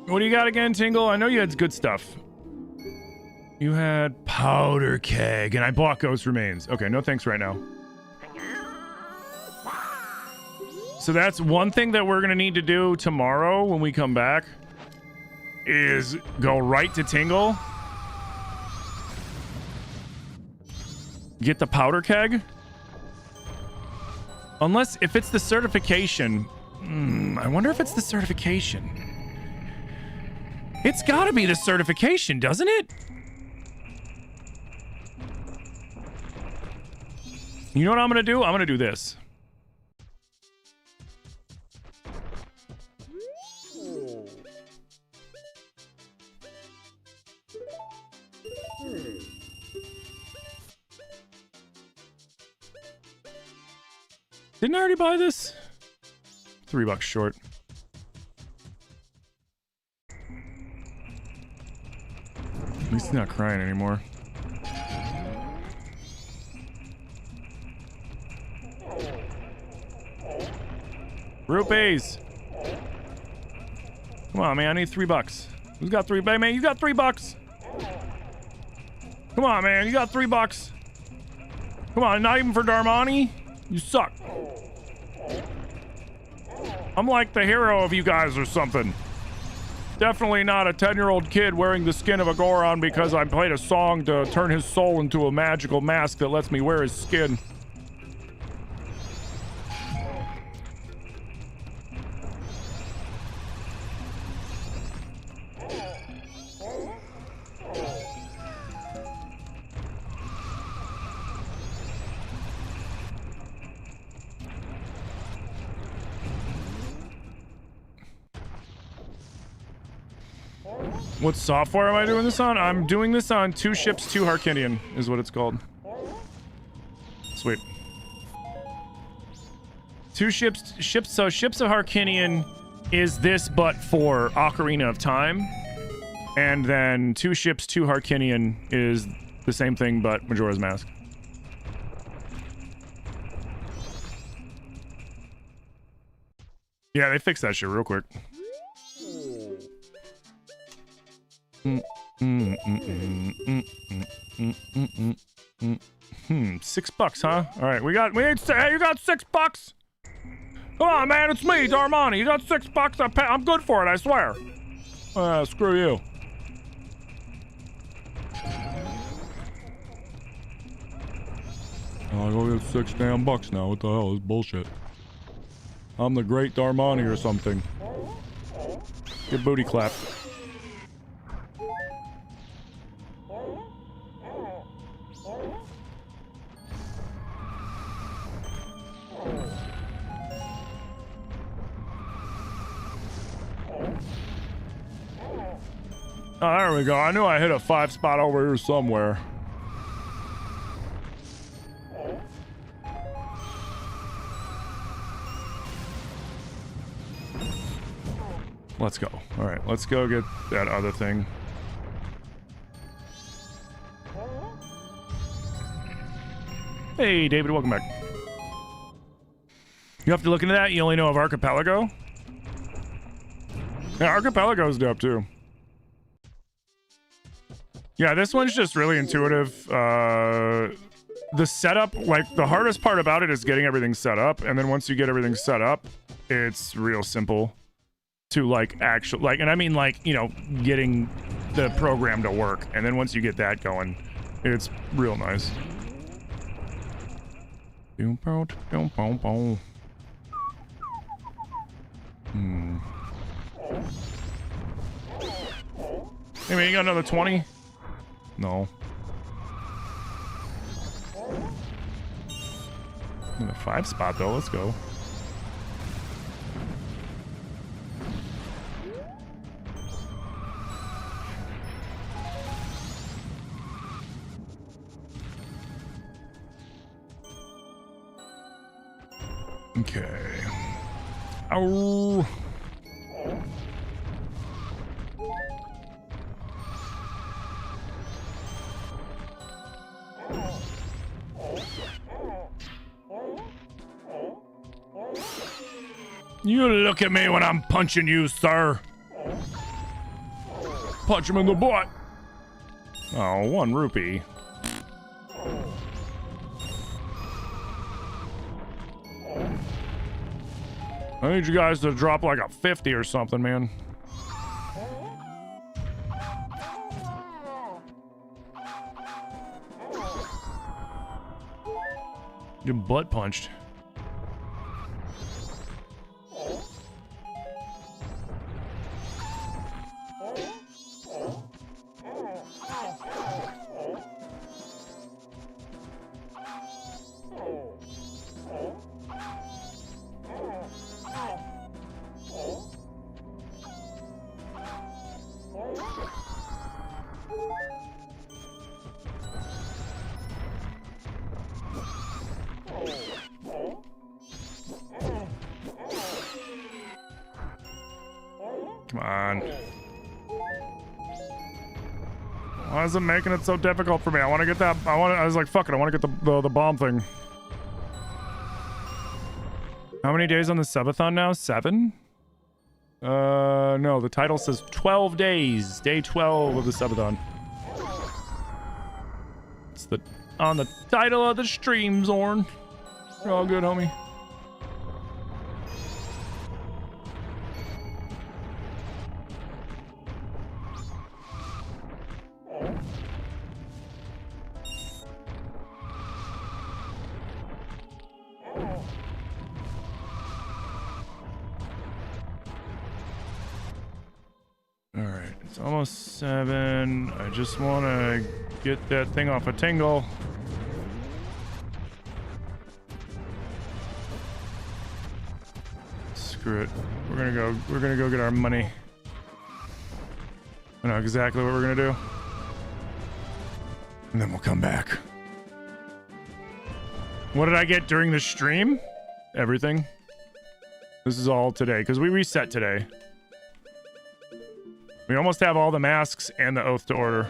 What do you got again, Tingle? I know you had good stuff. You had powder keg, and I bought Ghost Remains. Okay, no thanks right now. So that's one thing that we're going to need to do tomorrow when we come back is go right to Tingle. Get the powder keg. Unless, if it's the certification. I wonder if it's the certification. It's got to be the certification, doesn't it? You know what I'm going to do? I'm going to do this. Didn't I already buy this? $3 short. At least he's not crying anymore. Rupees. Come on, man. I need $3. Who's got $3? Man, you got $3. Come on, man. You got $3. Come on, not even for Darmani? You suck. I'm like the hero of you guys or something. Definitely not a 10-year-old kid wearing the skin of a Goron because I played a song to turn his soul into a magical mask that lets me wear his skin. What software am I doing this on? I'm doing this on 2 Ships 2 Harkinian is what it's called. Sweet. 2 ships so Ships of Harkinian is this but for Ocarina of Time. And then 2 Ships 2 Harkinian is the same thing but Majora's Mask. Yeah, they fixed that shit real quick. $6, huh? All right, you got $6. Come on, man, it's me, Darmani. You got $6. I'm good for it, I swear. Screw you. I'll go get $6 damn bucks now. What the hell? This is bullshit. I'm the great Darmani or something. Get booty clap. Oh, there we go. I knew I hit a 5 spot over here somewhere. Let's go. All right, let's go get that other thing. Hey, David, welcome back. You have to look into that. You only know of Archipelago? Yeah, Archipelago's dope, too. Yeah, this one's just really intuitive. The setup, like, the hardest part about it is getting everything set up. And then once you get everything set up, it's real simple to, like, actually, like, and I mean, like, you know, getting the program to work. And then once you get that going, it's real nice. Hey, man, you got another 20? No. In a 5 spot, though. Let's go. Okay. Ow. You look at me when I'm punching you, sir. Punch him in the butt. Oh, 1 rupee. I need you guys to drop like a 50 or something, man. You're butt punched. Come on. Why is it making it so difficult for me? I want to get that. I was like, fuck it. I want to get the bomb thing. How many days on the subathon now? 7? No, the title says 12 days. Day 12 of the subathon. It's on the title of the stream, Zorn. You're all good, homie. Alright, it's almost 7. I just want to get that thing off a tingle. Screw it. We're gonna go get our money. I know exactly what we're gonna do. And then we'll come back. What did I get during the stream? Everything. This is all today, because we reset today. We almost have all the masks and the oath to order.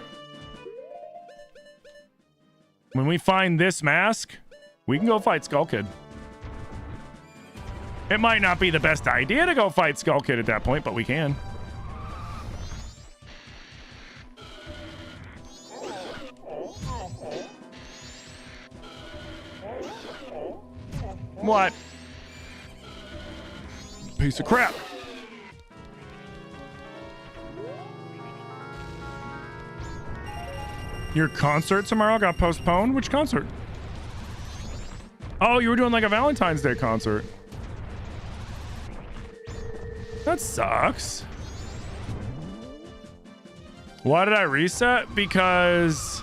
When we find this mask, we can go fight Skull Kid. It might not be the best idea to go fight Skull Kid at that point, but we can. What? Piece of crap. Your concert tomorrow got postponed? Which concert? Oh, you were doing like a Valentine's Day concert. That sucks. Why did I reset? Because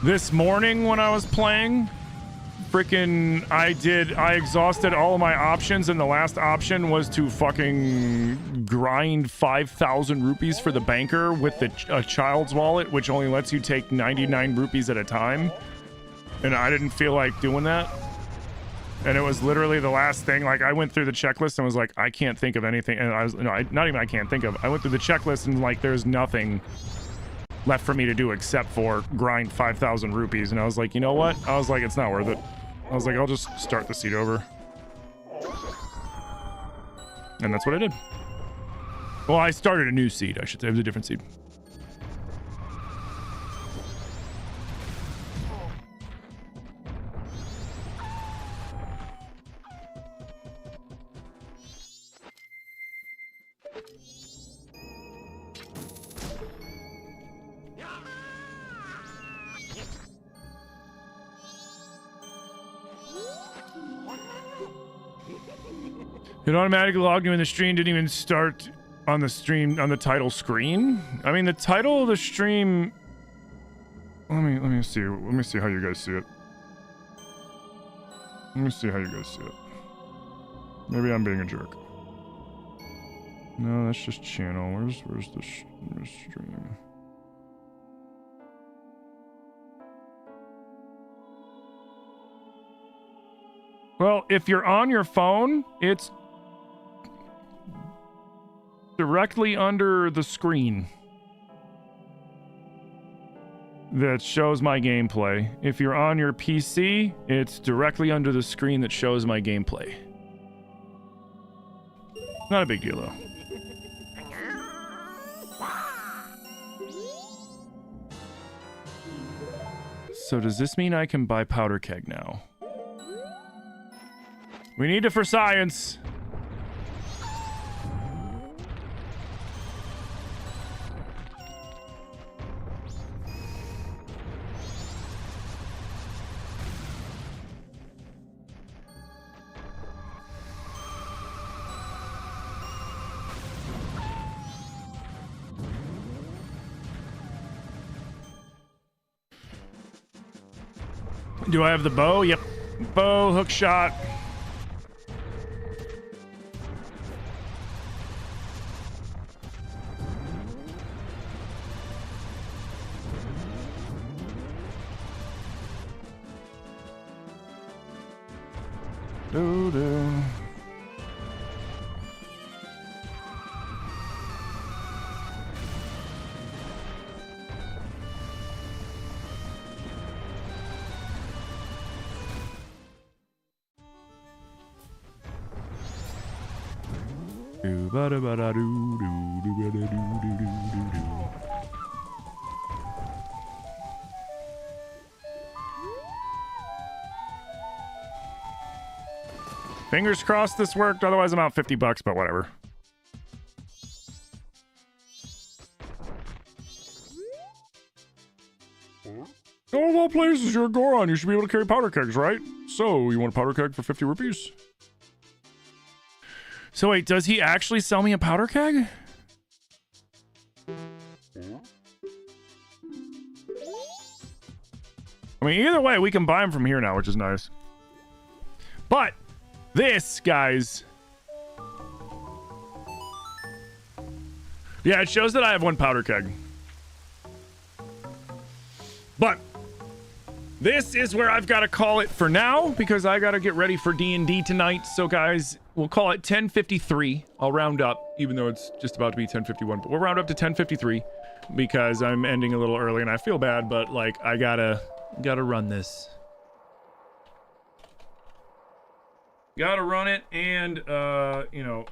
this morning when I was playing, I exhausted all of my options, and the last option was to fucking grind 5,000 rupees for the banker with a child's wallet, which only lets you take 99 rupees at a time. And I didn't feel like doing that. And it was literally the last thing. Like, I went through the checklist and was like, I can't think of anything. And I was, no, not even I can't think of. I went through the checklist and like, there's nothing left for me to do except for grind 5,000 rupees. And I was like, you know what? I was like, it's not worth it. I was like, I'll just start the seed over. And that's what I did. Well, I started a new seed, I should say. It was a different seed. It automatically logged you in the stream, didn't even start on the stream on the title screen. I mean, the title of the stream. Let me see how you guys see it. Let me see how you guys see it. Maybe I'm being a jerk. No, that's just channel. Where's the stream? Well, if you're on your phone, it's directly under the screen that shows my gameplay. If you're on your PC, it's directly under the screen that shows my gameplay. Not a big deal, though. So does this mean I can buy powder keg now? We need it for science. Do I have the bow? Yep. Bow, hook shot. Do-do. Fingers crossed this worked. Otherwise, I'm out $50, but whatever. Oh, of all places, you're a Goron. You should be able to carry powder kegs, right? So, you want a powder keg for 50 rupees? So wait, does he actually sell me a powder keg? I mean, either way, we can buy them from here now, which is nice. But this, guys... Yeah, it shows that I have one powder keg. But this is where I've got to call it for now, because I got to get ready for D&D tonight. So, guys, we'll call it 10:53. I'll round up, even though it's just about to be 10:51. But we'll round up to 10:53 because I'm ending a little early, and I feel bad, but, like, I gotta run this. Gotta run it, and, you know,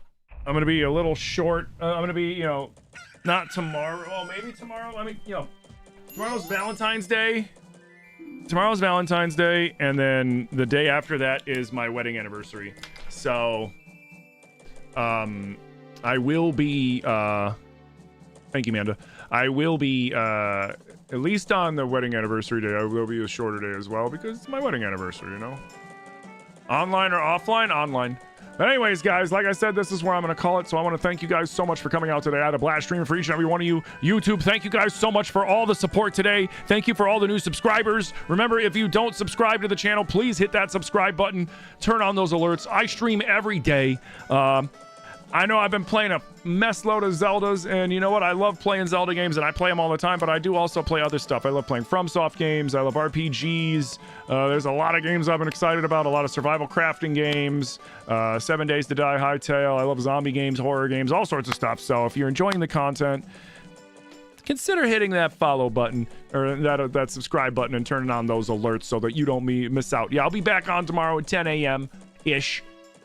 I'm gonna be a little short. I'm gonna be, you know, not tomorrow. Well, maybe tomorrow. I mean, you know, tomorrow's Valentine's Day. Tomorrow's Valentine's Day, and then the day after that is my wedding anniversary. So, I will be, thank you, Amanda. I will be, at least on the wedding anniversary day, I will be a shorter day as well, because it's my wedding anniversary, you know? Online or offline? Online. But anyways, guys, like I said, this is where I'm going to call it. So I want to thank you guys so much for coming out today. I had a blast streaming for each and every one of you. YouTube, thank you guys so much for all the support today. Thank you for all the new subscribers. Remember, if you don't subscribe to the channel, please hit that subscribe button. Turn on those alerts. I stream every day. I know I've been playing a mess load of Zeldas, and you know what? I love playing Zelda games, and I play them all the time, but I do also play other stuff. I love playing FromSoft games. I love RPGs. There's a lot of games I've been excited about, a lot of survival crafting games, 7 Days to Die, Hytale. I love zombie games, horror games, all sorts of stuff. So if you're enjoying the content, consider hitting that follow button, or that subscribe button, and turning on those alerts so that you don't miss out. Yeah, I'll be back on tomorrow at 10 a.m.-ish.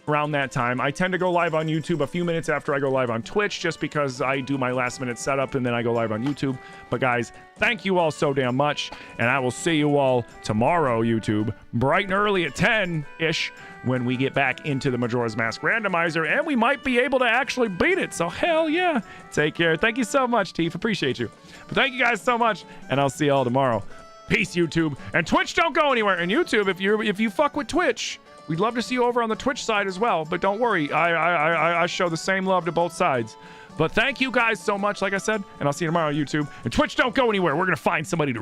Around that time. I tend to go live on YouTube a few minutes after I go live on Twitch, just because I do my last minute setup and then I go live on YouTube. But guys, thank you all so damn much, and I will see you all tomorrow, YouTube, bright and early at 10-ish, when we get back into the Majora's Mask randomizer, and we might be able to actually beat it. So hell yeah. Take care. Thank you so much, Teef. Appreciate you. But thank you guys so much, and I'll see you all tomorrow. Peace, YouTube. And Twitch, don't go anywhere. And YouTube, if you fuck with Twitch, we'd love to see you over on the Twitch side as well, but don't worry, I show the same love to both sides. But thank you guys so much, like I said, and I'll see you tomorrow on YouTube. And Twitch, don't go anywhere. We're going to find somebody to